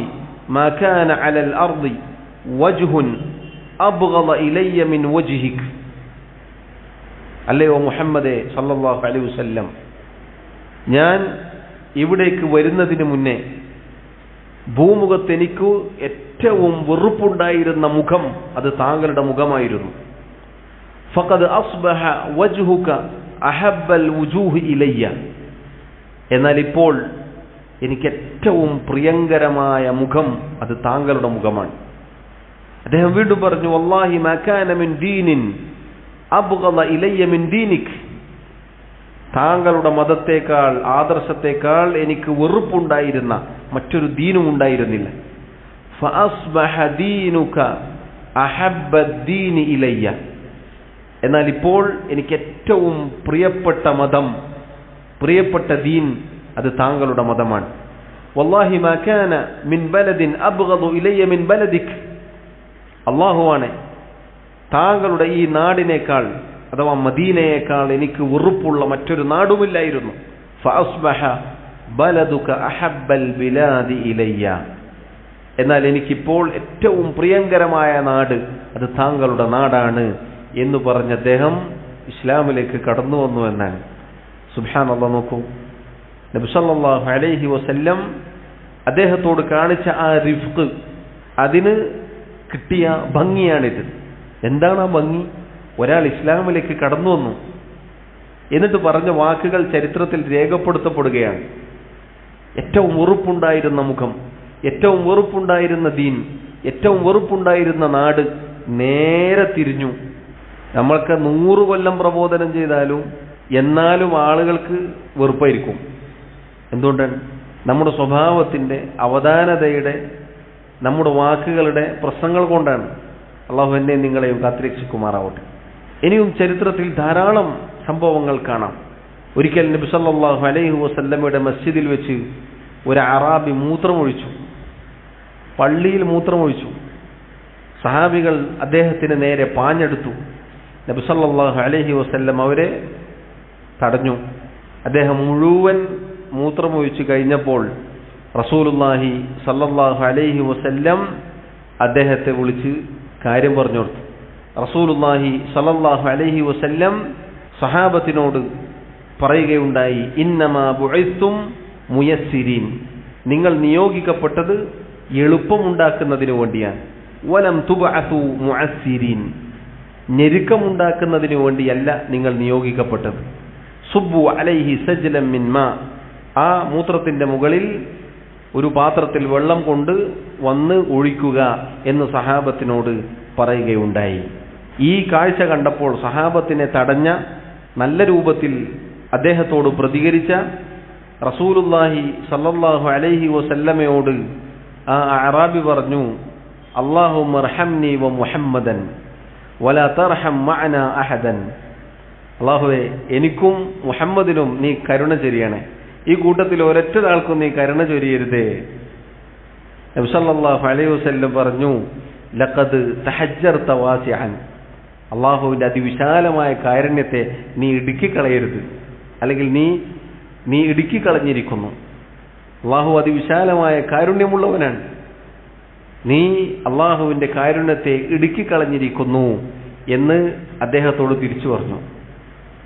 മാ കാന അലൽ അർളി വജ്ഹുൻ അബ്ഗള ഇലയ്യ മിൻ വജ്ഹിക്. അല്ലയോ മുഹമ്മദേ സല്ലല്ലാഹു അലൈഹി വസല്ലം, ഞാൻ ഇവിടേക്ക് വരുന്നതിന് മുന്നേ ഭൂമുഖത്ത് എനിക്ക് ഏറ്റവും വെറുപ്പുണ്ടായിരുന്ന മുഖം അത് താങ്കളുടെ മുഖമായിരുന്നു. ഫഖദ് അസ്ബഹ വജ്ഹുക അഹബ്ബൽ വുജൂഹി ഇലയ്യ. എന്നാൽ ഇപ്പോൾ എനിക്ക് ഏറ്റവും പ്രിയങ്കരമായ മുഖം അത് താങ്കളുടെ മുഖമാണ്. അദ്ദേഹം വീണ്ടും പറഞ്ഞു, വല്ലാഹി മാ കാന മിൻ ദീനിൻ അബ്ഗള ഇലയ്യ മിൻ ദീനിക്. താങ്കളുടെ മതത്തേക്കാൾ ആദർശത്തേക്കാൾ എനിക്ക് വെറുപ്പുണ്ടായിരുന്ന മറ്റൊരു ദീനും ഉണ്ടായിരുന്നില്ല. ഫഅസ്ബഹ ദീനുക അഹബ്ബദ്ദീനി ഇലയ്യ. എന്നാൽ ഇപ്പോൾ എനിക്ക് ഏറ്റവും പ്രിയപ്പെട്ട മതം, പ്രിയപ്പെട്ട ദീൻ അത് താങ്കളുടെ മതമാണ്. വല്ലാഹി മാ കാന മിൻ ബലദിൻ അബ്ഗളു ഇലയ്യ മിൻ ബലദിക്. അല്ലാഹുവാണ്, താങ്കളുടെ ഈ നാടിനേക്കാൾ അഥവാ മദീനയേക്കാൾ എനിക്ക് വെറുപ്പുള്ള മറ്റൊരു നാടുമില്ലായിരുന്നു. ഫഅസ്ബഹ ബലദുക അഹബ്ബൽ ബിലാദി ഇലയ്യ. എന്നാൽ എനിക്കിപ്പോൾ ഏറ്റവും പ്രിയങ്കരമായ നാട് അത് താങ്കളുടെ നാടാണ് എന്ന് പറഞ്ഞ അദ്ദേഹം ഇസ്ലാമിലേക്ക് കടന്നു വന്നു എന്നാണ്. സുബ്ഹാനല്ലാഹ്. നോക്കൂ, നബി സല്ലല്ലാഹു അലൈഹി വസല്ലം അദ്ദേഹത്തോട് കാണിച്ച ആ റിഫ്ഖ്, അതിന് കിട്ടിയ ഭംഗിയാണിത്. എന്താണ് ആ ഭംഗി? ഒരാൾ ഇസ്ലാമിലേക്ക് കടന്നു വന്നു എന്നിട്ട് പറഞ്ഞ വാക്കുകൾ ചരിത്രത്തിൽ രേഖപ്പെടുത്തപ്പെടുകയാണ്. ഏറ്റവും വെറുപ്പുണ്ടായിരുന്ന മുഖം, ഏറ്റവും വെറുപ്പുണ്ടായിരുന്ന ദീൻ, ഏറ്റവും വെറുപ്പുണ്ടായിരുന്ന നാട് നേരെ തിരിഞ്ഞു. നമ്മൾക്ക് 100 കൊല്ലം പ്രബോധനം ചെയ്താലും എന്നാലും ആളുകൾക്ക് വെറുപ്പായിരിക്കും. എന്തുകൊണ്ടാണ്? നമ്മുടെ സ്വഭാവത്തിന്റെ, അവധാനതയുടെ, നമ്മുടെ വാക്കുകളുടെ പ്രശ്നങ്ങൾ കൊണ്ടാണ്. അള്ളാഹു എന്നെ നിങ്ങളെയും കാത്തുരക്ഷിക്കുമാറാവട്ടെ. ഇനിയും ചരിത്രത്തിൽ ധാരാളം സംഭവങ്ങൾ കാണാം. ഒരിക്കൽ നബി സല്ലല്ലാഹു അലൈഹി വസല്ലമയുടെ മസ്ജിദിൽ വെച്ച് ഒരു അറാബി മൂത്രമൊഴിച്ചു, പള്ളിയിൽ മൂത്രമൊഴിച്ചു. സഹാബികൾ അദ്ദേഹത്തിന് നേരെ പാഞ്ഞെടുത്തു. നബി സല്ലല്ലാഹു അലൈഹി വസല്ലം അവരെ തടഞ്ഞു. അദ്ദേഹം മുഴുവൻ മൂത്രമൊഴിച്ചു കഴിഞ്ഞപ്പോൾ റസൂലുള്ളാഹി സല്ലല്ലാഹു അലൈഹി വസല്ലം അദ്ദേഹത്തെ വിളിച്ച് കാര്യം പറഞ്ഞു കൊടുത്തു. റസൂലുള്ളാഹി സല്ലല്ലാഹു അലൈഹി വസല്ലം സഹാബത്തിനോട് പറയുകയുണ്ടായി, ഇന്നമാ ബുഇസ്തും മുയസ്സിരീൻ. നിങ്ങൾ നിയോഗിക്കപ്പെട്ടത് എളുപ്പമുണ്ടാക്കുന്നതിനു വേണ്ടിയാണ്. വലം തുബഅസു മുഅസ്സിരീൻ. ഞെരുക്കമുണ്ടാക്കുന്നതിനു വേണ്ടിയല്ല നിങ്ങൾ നിയോഗിക്കപ്പെട്ടത്. സുബ്ബു അലൈഹി സജ്ലം മിൻ മാ. ആ മൂത്രത്തിന്റെ മുകളിൽ ഒരു പാത്രത്തിൽ വെള്ളം കൊണ്ട് വന്ന് ഒഴിക്കുക എന്ന് സഹാബത്തിനോട് പറയുകയുണ്ടായി. ഈ കാഴ്ച കണ്ടപ്പോൾ സഹാബത്തിനെ തടഞ്ഞ, നല്ല രൂപത്തിൽ അദ്ദേഹത്തോട് പ്രതികരിച്ച റസൂലുള്ളാഹി സല്ലല്ലാഹു അലൈഹി വസല്ലമയോട് ആ അറാബി പറഞ്ഞു, അല്ലാഹുമ്മർഹംനി വ മുഹമ്മദൻ വലാ തർഹം മഅനാ അഹദൻ. അല്ലാഹുവേ എനിക്കും മുഹമ്മദിനും നീ കരുണ ചൊരിയണേ, ഈ കൂട്ടത്തിൽ ഒരൊറ്റൊരാൾക്കും നീ കരുണ ചൊരിയരുതേ. നബി സല്ലല്ലാഹു അലൈഹി വസല്ലം പറഞ്ഞു, ലഖദ് തഹജ്ജർത വാസിഅൻ, അല്ലാഹുവിന്റെ അതിവിശാലമായ കാരുണ്യത്തെ നീ ഇടുക്കിക്കളയരുത്, അല്ലെങ്കിൽ നീ ഇടുക്കിക്കളഞ്ഞിരിക്കുന്നു. അല്ലാഹു അതിവിശാലമായ കാരുണ്യമുള്ളവനാണ്, നീ അല്ലാഹുവിന്റെ കാരുണ്യത്തെ ഇടുക്കിക്കളഞ്ഞിരിക്കുന്നു എന്ന് അദ്ദേഹത്തോട് തിരിച്ചു പറഞ്ഞു.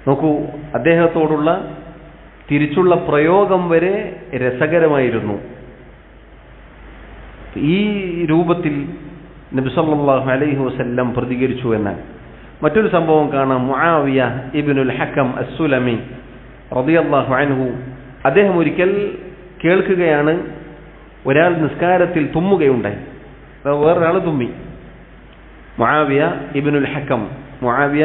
നോക്കൂ, അദ്ദേഹത്തോടുള്ള തിരിച്ചുള്ള പ്രയോഗം വരെ രസകരമായിരുന്നു. ഈ രൂപത്തിൽ നബി സല്ലല്ലാഹു അലൈഹി വസല്ലം പ്രതികരിച്ചു എന്നാണ്. മറ്റൊരു സംഭവം കാണാം. മുആവിയ ഇബ്നുൽ ഹക്കം അസ്സുലമി റളിയല്ലാഹു അൻഹു, അദ്ദേഹം ഒരിക്കൽ കേൾക്കുകയാണ്, ഒരാൾ നിസ്കാരത്തിൽ തുമ്മുകയുണ്ടായി. വേറൊരാൾ തുമ്മി. മുആവിയ ഇബ്നുൽ ഹക്കം, മുആവിയ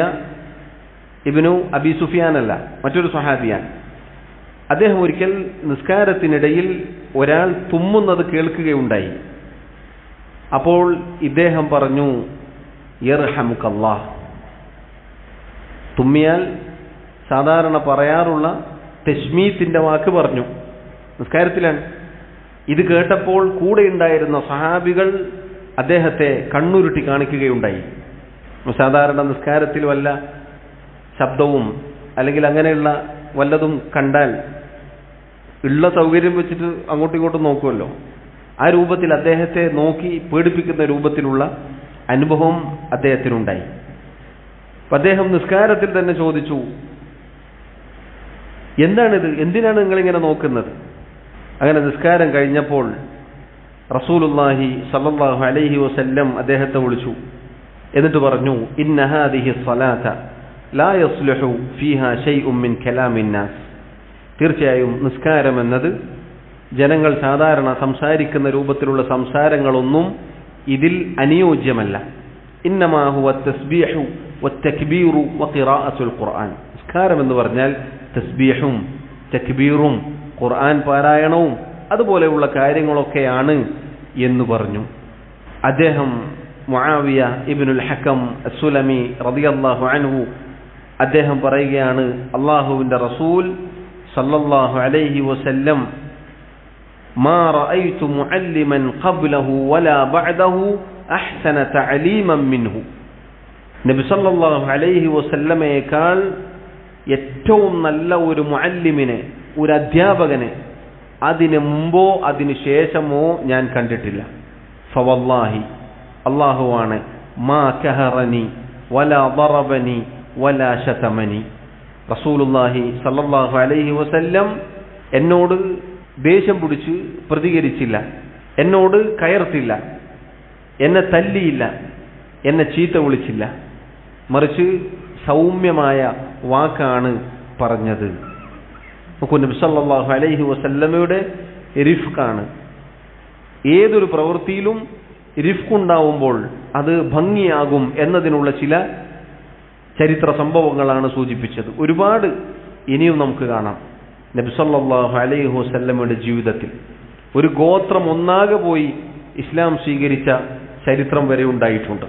ഇബ്നു അബി സുഫിയാൻ അല്ല, മറ്റൊരു സ്വഹാബിയാണ്. അദ്ദേഹം ഒരിക്കൽ നിസ്കാരത്തിനിടയിൽ ഒരാൾ തുമ്മുന്നത് കേൾക്കുകയുണ്ടായി. അപ്പോൾ ഇദ്ദേഹം പറഞ്ഞു, യർഹമുക്കല്ലാഹ്. തുമ്മിയാൽ സാധാരണ പറയാറുള്ള തശ്മീത്തിന്റെ വാക്ക് പറഞ്ഞു. നിസ്കാരത്തിലാണ്. ഇത് കേട്ടപ്പോൾ കൂടെ ഉണ്ടായിരുന്ന സഹാബികൾ അദ്ദേഹത്തെ കണ്ണുരുട്ടി കാണിക്കുകയുണ്ടായി. സാധാരണ നിസ്കാരത്തിൽ വല്ല ശബ്ദവും അല്ലെങ്കിൽ അങ്ങനെയുള്ള വല്ലതും കണ്ടാൽ ഉള്ള സൗകര്യം വെച്ചിട്ട് അങ്ങോട്ടും ഇങ്ങോട്ടും നോക്കുമല്ലോ, ആ രൂപത്തിൽ അദ്ദേഹത്തെ നോക്കി പേടിപ്പിക്കുന്ന രൂപത്തിലുള്ള അനുഭവം അദ്ദേഹത്തിനുണ്ടായി. അപ്പം അദ്ദേഹം നിസ്കാരത്തിൽ തന്നെ ചോദിച്ചു, എന്താണിത്, എന്തിനാണ് നിങ്ങളിങ്ങനെ നോക്കുന്നത്? അങ്ങനെ നിസ്കാരം കഴിഞ്ഞപ്പോൾ റസൂലുള്ളാഹി സ്വല്ലല്ലാഹു അലൈഹി വസല്ലം അദ്ദേഹത്തെ വിളിച്ചു. എന്നിട്ട് പറഞ്ഞു, ഇന്ന ഹാദിഹി സ്വലാത ലാ യസ്ലുഹു ഫീഹാ ശൈഉം മിൻ കലാമിൻ നാസ്. തീർച്ചയായും നിസ്കാരം എന്നത് ജനങ്ങൾ സാധാരണ സംസാരിക്കുന്ന രൂപത്തിലുള്ള സംസാരങ്ങളൊന്നും ഇതിൽ അനുയോജ്യമല്ല. ഇന്നമാ ഹുവ തസ്ബീഹു വത്തക്ബീറു വഖിറാഅത്തുൽ ഖുർആൻ. നിസ്കാരം എന്ന് പറഞ്ഞാൽ തസ്ബീഹും തക്ബീറും ഖുർആൻ പാരായണവും അതുപോലെയുള്ള കാര്യങ്ങളൊക്കെയാണ് എന്ന് പറഞ്ഞു. അദ്ദേഹം മുആവിയ ഇബ്നുൽ ഹക്കം അസ്സുലമി റളിയല്ലാഹു അൻഹു അദ്ദേഹം പറയുകയാണ്, അല്ലാഹുവിന്റെ റസൂൽ സല്ലല്ലാഹു അലൈഹി വസല്ലം മാ റഅയ്തു മുഅല്ലിമൻ ഖബ്ലഹു വലാ ബഅദഹു അഹ്സന തഅലീമൻ മിൻഹു. നബി സല്ലല്ലാഹു അലൈഹി വസല്ലമയേക്കാൾ ഏറ്റവും നല്ല ഒരു മുഅല്ലിമിനെ, ഒരു അധ്യാപകനെ അതിനു മുമ്പോ അതിനു ശേഷമോ ഞാൻ കണ്ടിട്ടില്ല. ഫവല്ലാഹി, അല്ലാഹുവാണ്, മാ കഹറനി വലാ ദറബനി വലാ ശതമനി. റസൂലുള്ളാഹി സല്ലല്ലാഹു അലൈഹി വസല്ലം എന്നോട് ദേഷ്യം പിടിച്ച് പ്രതികരിച്ചില്ല, എന്നോട് കയർത്തില്ല, എന്നെ തല്ലിയില്ല, എന്നെ ചീത്ത വിളിച്ചില്ല, മറിച്ച് സൗമ്യമായ വാക്കാണ് പറഞ്ഞത്. നോക്കൂ, നബി സല്ലല്ലാഹു അലൈഹി വസല്ലമയുടെ റിഫ്ഖാണ്. ഏതൊരു പ്രവൃത്തിയിലും റിഫ്ഖുണ്ടാവുമ്പോൾ അത് ഭംഗിയാകും എന്നതിനുള്ള ചില ചരിത്ര സംഭവങ്ങളാണ് സൂചിപ്പിച്ചത്. ഒരുപാട് ഇനിയും നമുക്ക് കാണാം. നബി സല്ലല്ലാഹു അലൈഹി വസല്ലമയുടെ ജീവിതത്തിൽ ഒരു ഗോത്രം ഒന്നാകെ പോയി ഇസ്ലാം സ്വീകരിച്ച ചരിത്രം വരെ ഉണ്ടായിട്ടുണ്ട്.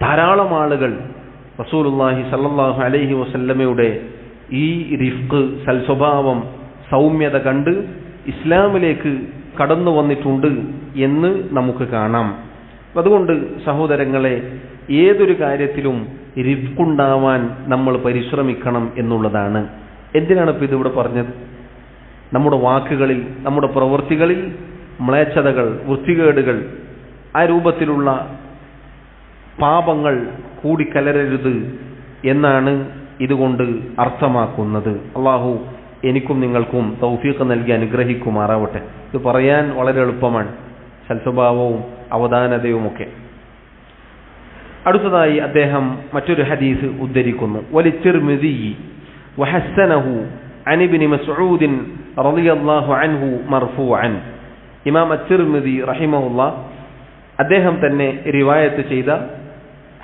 ധാരാളം ആളുകൾ റസൂലുള്ളാഹി സല്ലല്ലാഹു അലൈഹി വസല്ലമയുടെ ഈ റിഫ്ഖ്, സൽസ്വഭാവം, സൗമ്യത കണ്ട് ഇസ്ലാമിലേക്ക് കടന്നു വന്നിട്ടുണ്ട് എന്ന് നമുക്ക് കാണാം. അതുകൊണ്ട് സഹോദരങ്ങളെ, ഏതൊരു കാര്യത്തിലും റിഫ്ഖുണ്ടാവാൻ നമ്മൾ പരിശ്രമിക്കണം എന്നുള്ളതാണ്. എന്തിനാണ് ഇപ്പോൾ ഇതിവിടെ പറഞ്ഞത്? നമ്മുടെ വാക്കുകളിൽ, നമ്മുടെ പ്രവൃത്തികളിൽ മ്ലേച്ഛതകൾ, വൃത്തികേടുകൾ, ആ രൂപത്തിലുള്ള പാപങ്ങൾ കൂടിക്കലരരുത് എന്നാണ് ഇതുകൊണ്ട് അർത്ഥമാക്കുന്നത്. അള്ളാഹു എനിക്കും നിങ്ങൾക്കും തൗഫീഖ് നൽകി അനുഗ്രഹിക്കുമാറാവട്ടെ. ഇത് പറയാൻ വളരെ എളുപ്പമാണ്, സൽസ്വഭാവവും അവധാനതയുമൊക്കെ. അടുത്തതായി അദ്ദേഹം മറ്റൊരു ഹദീസ് ഉദ്ധരിക്കുന്നു. വലിത്തിർമിദി വഹസ്സനഹു അൻ ഇബ്നു മസ്ഊദ് റളിയല്ലാഹു അൻഹു മർഫൂഅൻ. ഇമാം അത്തിർമിദി റഹിമഹുല്ലാഹ് അദ്ദേഹം തന്നെ റിവായത്ത് ചെയ്ത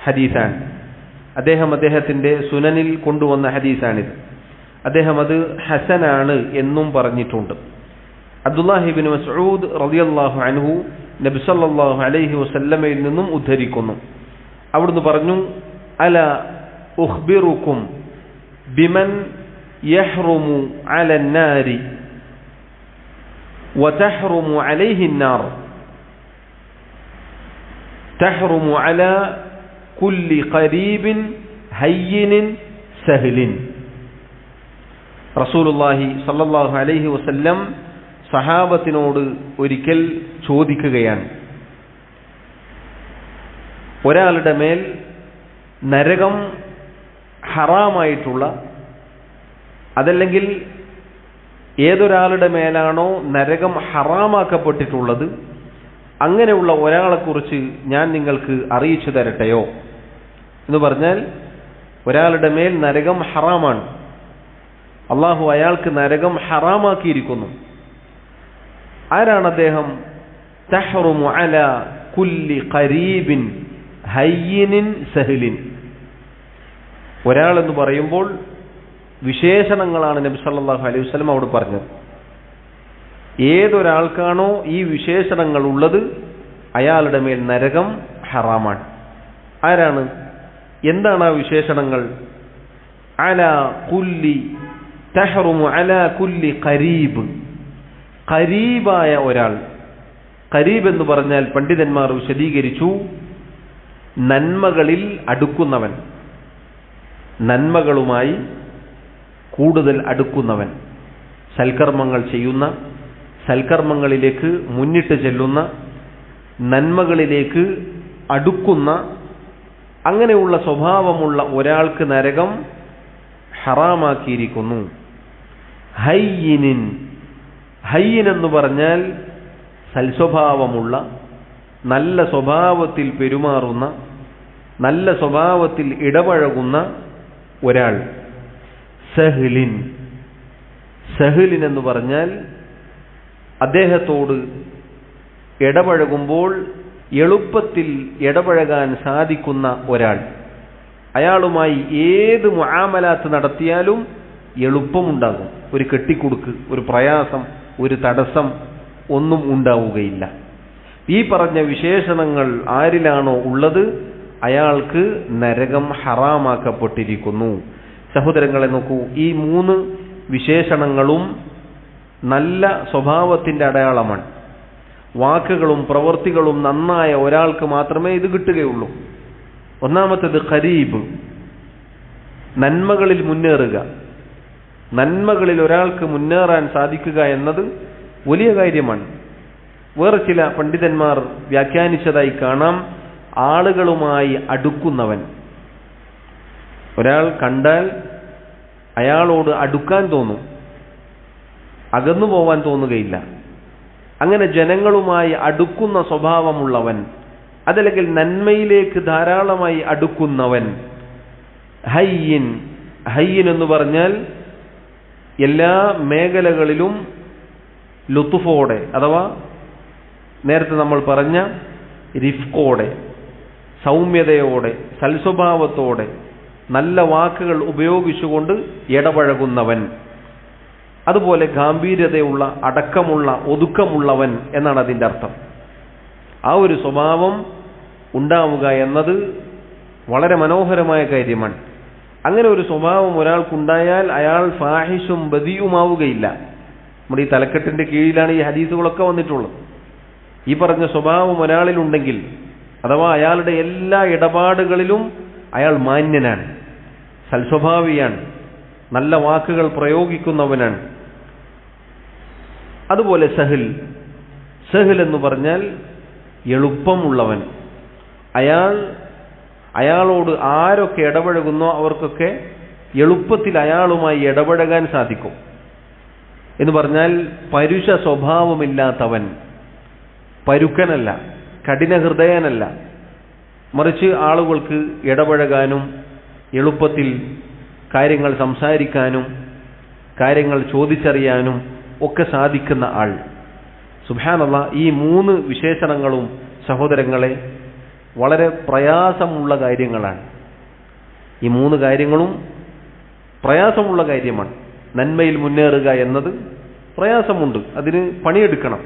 ഹദീസാണ്. അദ്ദേഹത്തിന്റെ സുനനിൽ കൊണ്ടുവന്ന ഹദീസാണിത്. അദ്ദേഹം അത് ഹസനാണ് എന്നും പറഞ്ഞിട്ടുണ്ട്. അബ്ദുല്ലാഹി ഇബ്നു മസ്ഊദ് റളിയല്ലാഹു അൻഹു നബി സല്ലല്ലാഹു അലൈഹി വസല്ലമയിൽ നിന്നും ഉദ്ധരിക്കുന്നു. അവിടുന്ന് പറഞ്ഞു, അല ഉഖ്ബിറുക്കും ബിമൻ യഹ്റുമു അലൻ നാരി വതഹ്റുമു അലൈഹി النار തഹ്റുമു അലാ കുല്ലി ഖരീബിൻ ഹയ്യിനിൻ സഹ്ലിൻ. റസൂലുള്ളാഹി സ്വല്ലല്ലാഹു അലൈഹി വസല്ലം സഹാബത്തിനോട് ഒരിക്കൽ ചോദിക്കുകയാണ്, ഒരാളുടെ മേൽ നരകം ഹറാമായിട്ടുള്ള, അതല്ലെങ്കിൽ ഏതൊരാളുടെ മേലാണോ നരകം ഹറാമാക്കപ്പെട്ടിട്ടുള്ളത് അങ്ങനെയുള്ള ഒരാളെക്കുറിച്ച് ഞാൻ നിങ്ങൾക്ക് അറിയിച്ചു തരട്ടെയോ എന്ന് പറഞ്ഞാൽ, ഒരാളുടെ മേൽ നരകം ഹറാമാണ്, അള്ളാഹു അയാൾക്ക് നരകം ഹറാമാക്കിയിരിക്കുന്നു. ആരാണ് അദ്ദേഹം? തഹ്റുമു അലാ കുല്ലി ഖരീബിൻ ഹയ്യിനിൻ സഹ്ലിൻ. ഒരാളെന്ന് പറയുമ്പോൾ വിശേഷണങ്ങളാണ് നബി സല്ലല്ലാഹു അലൈഹി വസല്ലം അവിടെ പറഞ്ഞത്. ഏതൊരാൾക്കാണോ ഈ വിശേഷണങ്ങൾ ഉള്ളത് അയാളുടെ മേൽ നരകം ഹറാമാണ്. ആരാണ്? എന്താണ് ആ വിശേഷണങ്ങൾ? അലാ കുല്ലി തഹ്റുമു അലാ കുല്ലി ഖരീബ്. ഖരീബായ ഒരാൾ. ഖരീബ് എന്ന് പറഞ്ഞാൽ പണ്ഡിതന്മാർ വിശദീകരിച്ചു, നന്മകളിൽ അടുക്കുന്നവൻ, നന്മകളുമായി കൂടുതൽ അടുക്കുന്നവൻ, സൽക്കർമ്മങ്ങൾ ചെയ്യുന്ന, സൽക്കർമ്മങ്ങളിലേക്ക് മുന്നിട്ട് ചെല്ലുന്ന, നന്മകളിലേക്ക് അടുക്കുന്ന, അങ്ങനെയുള്ള സ്വഭാവമുള്ള ഒരാൾക്ക് നരകം ഹറാമാക്കിയിരിക്കുന്നു. ഹയ്യിനിൻ. ഹയ്യിൻ എന്ന് പറഞ്ഞാൽ സൽസ്വഭാവമുള്ള, നല്ല സ്വഭാവത്തിൽ പെരുമാറുന്ന, നല്ല സ്വഭാവത്തിൽ ഇടപഴകുന്ന ഒരാൾ. സഹ്ലിൻ. സഹ്ലിൻ എന്ന് പറഞ്ഞാൽ അദ്ദേഹത്തോട് ഇടപഴകുമ്പോൾ എളുപ്പത്തിൽ ഇടപഴകാൻ സാധിക്കുന്ന ഒരാൾ. അയാളുമായി ഏത് മുആമലാത്ത് നടത്തിയാലും എളുപ്പമുണ്ടാകും. ഒരു കെട്ടിക്കുടുക്ക്, ഒരു പ്രയാസം, ഒരു തടസ്സം ഒന്നും ഉണ്ടാവുകയില്ല. ഈ പറഞ്ഞ വിശേഷണങ്ങൾ ആരിലാണോ ഉള്ളത് അയാൾക്ക് നരകം ഹറാമാക്കപ്പെട്ടിരിക്കുന്നു. സഹോദരങ്ങളെ നോക്കൂ, ഈ 3 വിശേഷണങ്ങളും നല്ല സ്വഭാവത്തിന്റെ അടയാളമാണ്. വാക്കുകളും പ്രവൃത്തികളും നന്നായ ഒരാൾക്ക് മാത്രമേ ഇത് കിട്ടുകയുള്ളൂ. ഒന്നാമത്തേത് ഖരീബ്, നന്മകളിൽ മുന്നേറുക. നന്മകളിൽ ഒരാൾക്ക് മുന്നേറാൻ സാധിക്കുക എന്നത് വലിയ കാര്യമാണ്. വേറെ ചില പണ്ഡിതന്മാർ വ്യാഖ്യാനിച്ചതായി കാണാം, ആളുകളുമായി അടുക്കുന്നവൻ. ഒരാൾ കണ്ടാൽ അയാളോട് അടുക്കാൻ തോന്നും, അകന്നു പോവാൻ തോന്നുകയില്ല. അങ്ങനെ ജനങ്ങളുമായി അടുക്കുന്ന സ്വഭാവമുള്ളവൻ, അതല്ലെങ്കിൽ നന്മയിലേക്ക് ധാരാളമായി അടുക്കുന്നവൻ. ഹയ്യിൻ. ഹയ്യിൻ എന്ന് പറഞ്ഞാൽ എല്ലാ മേഖലകളിലും ലുത്ഫോടെ, അഥവാ നേരത്തെ നമ്മൾ പറഞ്ഞ റിഫ്കോടെ, സൗമ്യതയോടെ, സൽസ്വഭാവത്തോടെ, നല്ല വാക്കുകൾ ഉപയോഗിച്ചുകൊണ്ട് ഇടപഴകുന്നവൻ. അതുപോലെ ഗാംഭീര്യതയുള്ള, അടക്കമുള്ള, ഒതുക്കമുള്ളവൻ എന്നാണ് അതിൻ്റെ അർത്ഥം. ആ ഒരു സ്വഭാവം ഉണ്ടാവുക എന്നത് വളരെ മനോഹരമായ കാര്യമാണ്. അങ്ങനെ ഒരു സ്വഭാവം ഒരാൾക്കുണ്ടായാൽ അയാൾ ഫാഹിഷും ബദിയുമാവുകയില്ല. നമ്മുടെ ഈ തലക്കെട്ടിന്റെ കീഴിലാണ് ഈ ഹദീസുകളൊക്കെ വന്നിട്ടുള്ളത്. ഈ പറഞ്ഞ സ്വഭാവം ഒരാളിലുണ്ടെങ്കിൽ, അഥവാ അയാളുടെ എല്ലാ ഇടപാടുകളിലും അയാൾ മാന്യനാണ്, സൽസ്വഭാവിയാണ്, നല്ല വാക്കുകൾ പ്രയോഗിക്കുന്നവനാണ്. അതുപോലെ സഹൽ. സഹൽ എന്ന് പറഞ്ഞാൽ എളുപ്പമുള്ളവൻ. അയാളോട് ആരൊക്കെ ഇടപഴകുന്നോ അവർക്കൊക്കെ എളുപ്പത്തിൽ അയാളുമായി ഇടപഴകാൻ സാധിക്കും എന്ന് പറഞ്ഞാൽ പരുഷ സ്വഭാവമില്ലാത്തവൻ, പരുക്കനല്ല, കഠിന ഹൃദയനല്ല, മറിച്ച് ആളുകൾക്ക് ഇടപഴകാനും എളുപ്പത്തിൽ കാര്യങ്ങൾ സംസാരിക്കാനും കാര്യങ്ങൾ ചോദിച്ചറിയാനും ഒക്കെ സാധിക്കുന്ന ആൾ. സുബ്ഹാനല്ലാഹ്, ഈ 3 വിശേഷണങ്ങളും സഹോദരങ്ങളെ വളരെ പ്രയാസമുള്ള കാര്യങ്ങളാണ്. ഈ 3 കാര്യങ്ങളും പ്രയാസമുള്ള കാര്യമാണ്. നന്മയിൽ മുന്നേറുക എന്നത് പ്രയാസമുണ്ട്, അതിന് പണിയെടുക്കണം.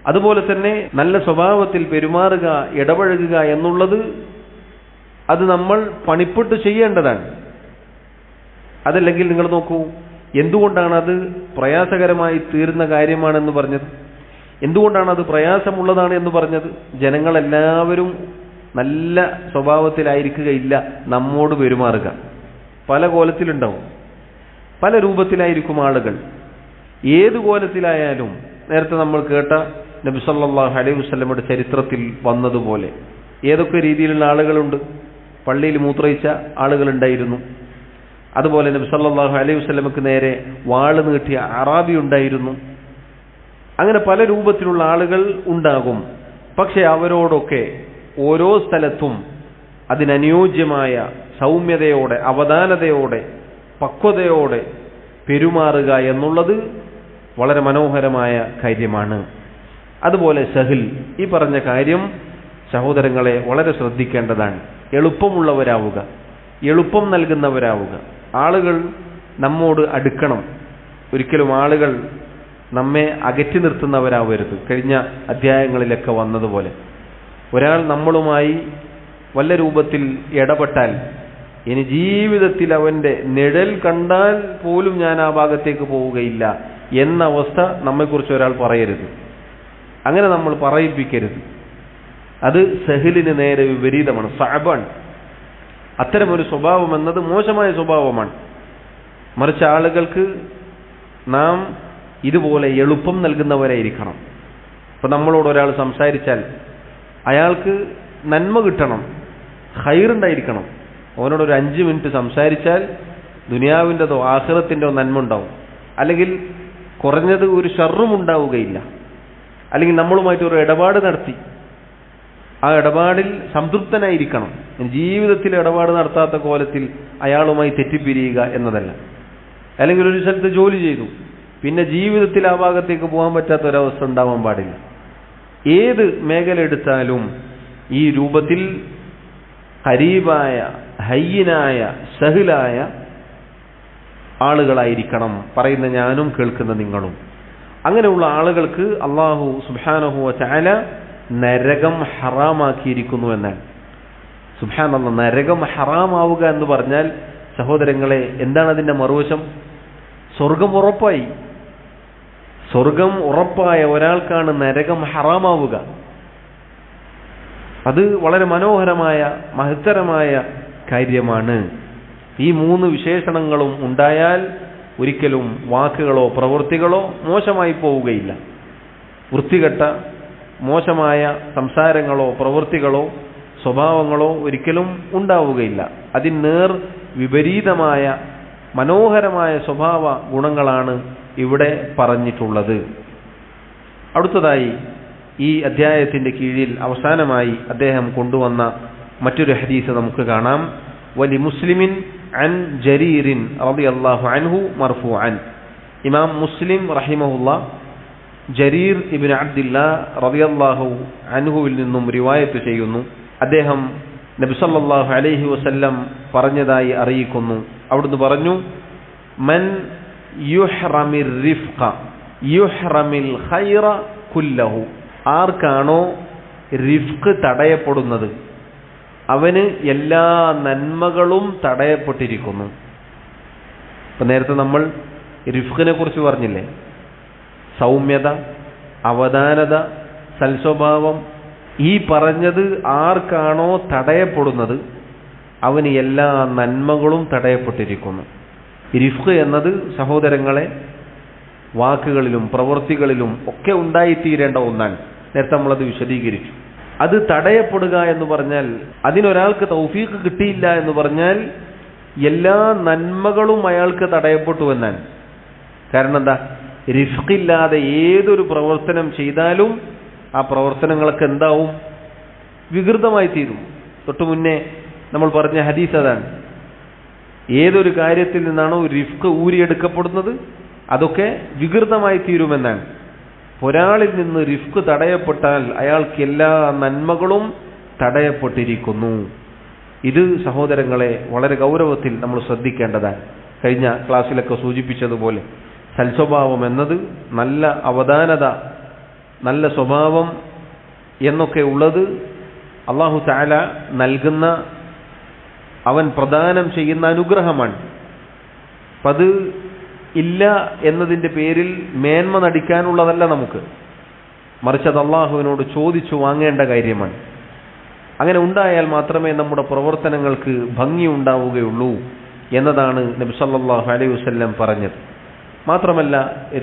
അതുപോലെ തന്നെ നല്ല സ്വഭാവത്തിൽ പെരുമാറുക, ഇടപഴകുക എന്നുള്ളത് അത് നമ്മൾ പണിപ്പെട്ട് ചെയ്യേണ്ടതാണ്. അതല്ലെങ്കിൽ നിങ്ങൾ നോക്കൂ, എന്തുകൊണ്ടാണ് അത് പ്രയാസകരമായി തീരുന്ന കാര്യമാണെന്ന് പറഞ്ഞത്? എന്തുകൊണ്ടാണ് അത് പ്രയാസമുള്ളതാണ് എന്ന് പറഞ്ഞത്? ജനങ്ങളെല്ലാവരും നല്ല സ്വഭാവത്തിലായിരിക്കുകയില്ല നമ്മോട് പെരുമാറുക. പല കോലത്തിലുണ്ടാവും, പല രൂപത്തിലായിരിക്കും ആളുകൾ. ഏത് കോലത്തിലായാലും നേരത്തെ നമ്മൾ കേട്ട നബി സല്ലല്ലാഹു അലൈഹി വസല്ലമയുടെ ചരിത്രത്തിൽ വന്നതുപോലെ ഏതൊക്കെ രീതിയിലുള്ള ആളുകളുണ്ട്. പള്ളിയിൽ മൂത്രയിച്ച ആളുകളുണ്ടായിരുന്നു. അതുപോലെ നബി സല്ലല്ലാഹു അലൈഹി വസല്ലമക്ക് നേരെ വാള് നീട്ടിയ അറാബി ഉണ്ടായിരുന്നു. അങ്ങനെ പല രൂപത്തിലുള്ള ആളുകൾ ഉണ്ടാകും. പക്ഷെ അവരോടൊക്കെ ഓരോ സ്ഥലത്തും അതിനനുയോജ്യമായ സൗമ്യതയോടെ, അവധാനതയോടെ, പക്വതയോടെ പെരുമാറുക എന്നുള്ളത് വളരെ മനോഹരമായ കാര്യമാണ്. അതുപോലെ സഹിൽ, ഈ പറഞ്ഞ കാര്യം സഹോദരങ്ങളെ വളരെ ശ്രദ്ധിക്കേണ്ടതാണ്. എളുപ്പമുള്ളവരാവുക, എളുപ്പം നൽകുന്നവരാവുക. ആളുകൾ നമ്മോട് അടുക്കണം, ഒരിക്കലും ആളുകൾ നമ്മെ അകറ്റി നിർത്തുന്നവരാവരുത്. കഴിഞ്ഞ അധ്യായങ്ങളിലൊക്കെ വന്നതുപോലെ ഒരാൾ നമ്മളുമായി വല്ല രൂപത്തിൽ ഇടപെട്ടാൽ ഇനി ജീവിതത്തിൽ അവന്റെ നിഴൽ കണ്ടാൽ പോലും ഞാൻ ആ ഭാഗത്തേക്ക് പോവുകയില്ല എന്ന അവസ്ഥ നമ്മെക്കുറിച്ച് ഒരാൾ പറയരുത്. അങ്ങനെ നമ്മൾ പറയിപ്പിക്കരുത്. അത് സഹിലിന് നേരെ വിപരീതമാണ്, സഅബാണ്. അത്തരമൊരു സ്വഭാവം എന്നത് മോശമായ സ്വഭാവമാണ്. മറിച്ച് ആളുകൾക്ക് നാം ഇതുപോലെ എളുപ്പം നൽകുന്നവരായിരിക്കണം. ഇപ്പം നമ്മളോട് ഒരാൾ സംസാരിച്ചാൽ അയാൾക്ക് നന്മ കിട്ടണം, ഖൈറുണ്ടായിരിക്കണം. അവനോടൊരു 5 മിനിറ്റ് സംസാരിച്ചാൽ ദുനിയാവിൻ്റെതോ ആഖിറത്തിൻ്റെയോ നന്മ ഉണ്ടാവും, അല്ലെങ്കിൽ കുറഞ്ഞത് ഒരു ഷർറും ഉണ്ടാവുകയില്ല. അല്ലെങ്കിൽ നമ്മളുമായിട്ട് ഒരു ഇടപാട് നടത്തി ആ ഇടപാടിൽ സംതൃപ്തനായിരിക്കണം. ജീവിതത്തിൽ ഇടപാട് നടത്താത്ത കോലത്തിൽ അയാളുമായി തെറ്റിപ്പിരിയുക എന്നതല്ല. അല്ലെങ്കിൽ ഒരു സ്ഥലത്ത് ജോലി ചെയ്തു, പിന്നെ ജീവിതത്തിൽ ആ ഭാഗത്തേക്ക് പോകാൻ പറ്റാത്ത ഒരവസ്ഥ ഉണ്ടാവാൻ പാടില്ല. ഏത് മേഖല എടുത്താലും ഈ രൂപത്തിൽ ഖരീബായ, ഹയ്യിനായ, സഹിലായ ആളുകളായിരിക്കണം, പറയുന്ന ഞാനും കേൾക്കുന്ന നിങ്ങളും. അങ്ങനെയുള്ള ആളുകൾക്ക് അല്ലാഹു സുബ്ഹാനഹു വ തആല നരകം ഹറാമാക്കിയിരിക്കുന്നു എന്നാണ്. സുബ്ഹാനല്ലാഹ്, നരകം ഹറാമാവുക എന്ന് പറഞ്ഞാൽ സഹോദരങ്ങളെ എന്താണ് അതിന്റെ മറുവശം? സ്വർഗം ഉറപ്പായി. സ്വർഗം ഉറപ്പായ ഒരാൾക്കാണ് നരകം ഹറാമാവുക. അത് വളരെ മനോഹരമായ, മഹത്തരമായ കാര്യമാണ്. ഈ 3 വിശേഷണങ്ങളും ഉണ്ടായാൽ ഒരിക്കലും വാക്കുകളോ പ്രവൃത്തികളോ മോശമായി പോവുകയില്ല. വൃത്തികെട്ട മോശമായ സംസാരങ്ങളോ പ്രവൃത്തികളോ സ്വഭാവങ്ങളോ ഒരിക്കലും ഉണ്ടാവുകയില്ല. അതിന് നേർ വിപരീതമായ മനോഹരമായ സ്വഭാവ ഗുണങ്ങളാണ് ഇവിടെ പറഞ്ഞിട്ടുള്ളത്. അടുത്തതായി ഈ അധ്യായത്തിന്റെ കീഴിൽ അവസാനമായി അദ്ദേഹം കൊണ്ടുവന്ന മറ്റൊരു ഹദീസ് നമുക്ക് കാണാം. വലി മുസ്ലിമിൻ അൻ ജരീറിൻ റളിയല്ലാഹു അൻഹു മർഫൂഅൻ. ഇമാം മുസ്ലിം റഹിമഹുല്ലാഹ് ജരീർ ഇബ്നു അബ്ദില്ലാ റളിയല്ലാഹു അൻഹുവിൽ നിന്നും റിവായത്ത് ചെയ്യുന്നു. അദ്ദേഹം നബി സല്ലല്ലാഹു അലൈഹി വസല്ലം പറഞ്ഞതായി അറിയിക്കുന്നു. അവിടുന്ന് പറഞ്ഞു, മൻ യുഹ്റമിർ റിഫ്ഖ യുഹ്റമിൽ ഖൈറ കുല്ലഹു. ആർക്കാണോ റിഫ്ഖ് തടയപ്പെടുന്നത് അവന് എല്ലാ നന്മകളും തടയപ്പെട്ടിരിക്കുന്നു. ഇപ്പൊ നേരത്തെ നമ്മൾ റിഫ്ഖിനെ കുറിച്ച് പറഞ്ഞില്ലേ? സൗമ്യത, അവധാനത, സൽസ്വഭാവം. ഈ പറഞ്ഞത് ആർക്കാണോ തടയപ്പെടുന്നത് അവന് എല്ലാ നന്മകളും തടയപ്പെട്ടിരിക്കുന്നു. റിഫ്ഖ് എന്നത് സഹോദരങ്ങളെ വാക്കുകളിലും പ്രവൃത്തികളിലും ഒക്കെ ഉണ്ടായിത്തീരേണ്ട ഒന്നാണ്. നേരത്തെ നമ്മളത് വിശദീകരിച്ചു. അത് തടയപ്പെടുക എന്ന് പറഞ്ഞാൽ, അതിനൊരാൾക്ക് തൗഫീഖ് കിട്ടിയില്ല എന്ന് പറഞ്ഞാൽ എല്ലാ നന്മകളും അയാൾക്ക് തടയപ്പെട്ടു എന്നാണ്. കാരണം എന്താ? റിഫ്ഖില്ലാതെ ഏതൊരു പ്രവർത്തനം ചെയ്താലും ആ പ്രവർത്തനങ്ങളൊക്കെ എന്താവും? വികൃതമായി തീരും. തൊട്ടു മുന്നേ നമ്മൾ പറഞ്ഞ ഹദീസ് അതാണ്. ഏതൊരു കാര്യത്തിൽ നിന്നാണോ റിഫ്ഖ് ഊരിയെടുക്കപ്പെടുന്നത് അതൊക്കെ വികൃതമായി തീരുമെന്നാണ്. ഒരാളിൽ നിന്ന് റിഫ്ഖ് തടയപ്പെട്ടാൽ അയാൾക്ക് എല്ലാ നന്മകളും തടയപ്പെട്ടിരിക്കുന്നു. ഇത് സഹോദരങ്ങളെ വളരെ ഗൗരവത്തിൽ നമ്മൾ ശ്രദ്ധിക്കേണ്ടതാണ്. കഴിഞ്ഞ ക്ലാസ്സിലൊക്കെ സൂചിപ്പിച്ചതുപോലെ സൽസ്വഭാവം എന്നത് നല്ല അവധാനത, നല്ല സ്വഭാവം എന്നൊക്കെ ഉള്ളത് അല്ലാഹു തആല നൽകുന്ന, അവൻ പ്രദാനം ചെയ്യുന്ന അനുഗ്രഹമാണ്. അപ്പം അത് ഇല്ല എന്നതിൻ്റെ പേരിൽ മേന്മ നടിക്കാനുള്ളതല്ല നമുക്ക്, മറിച്ച് അത് അള്ളാഹുവിനോട് ചോദിച്ചു വാങ്ങേണ്ട കാര്യമാണ്. അങ്ങനെ ഉണ്ടായാൽ മാത്രമേ നമ്മുടെ പ്രവർത്തനങ്ങൾക്ക് ഭംഗി ഉണ്ടാവുകയുള്ളൂ എന്നതാണ് നബി സല്ലല്ലാഹു അലൈഹി വസല്ലം പറഞ്ഞത്. മാത്രമല്ല,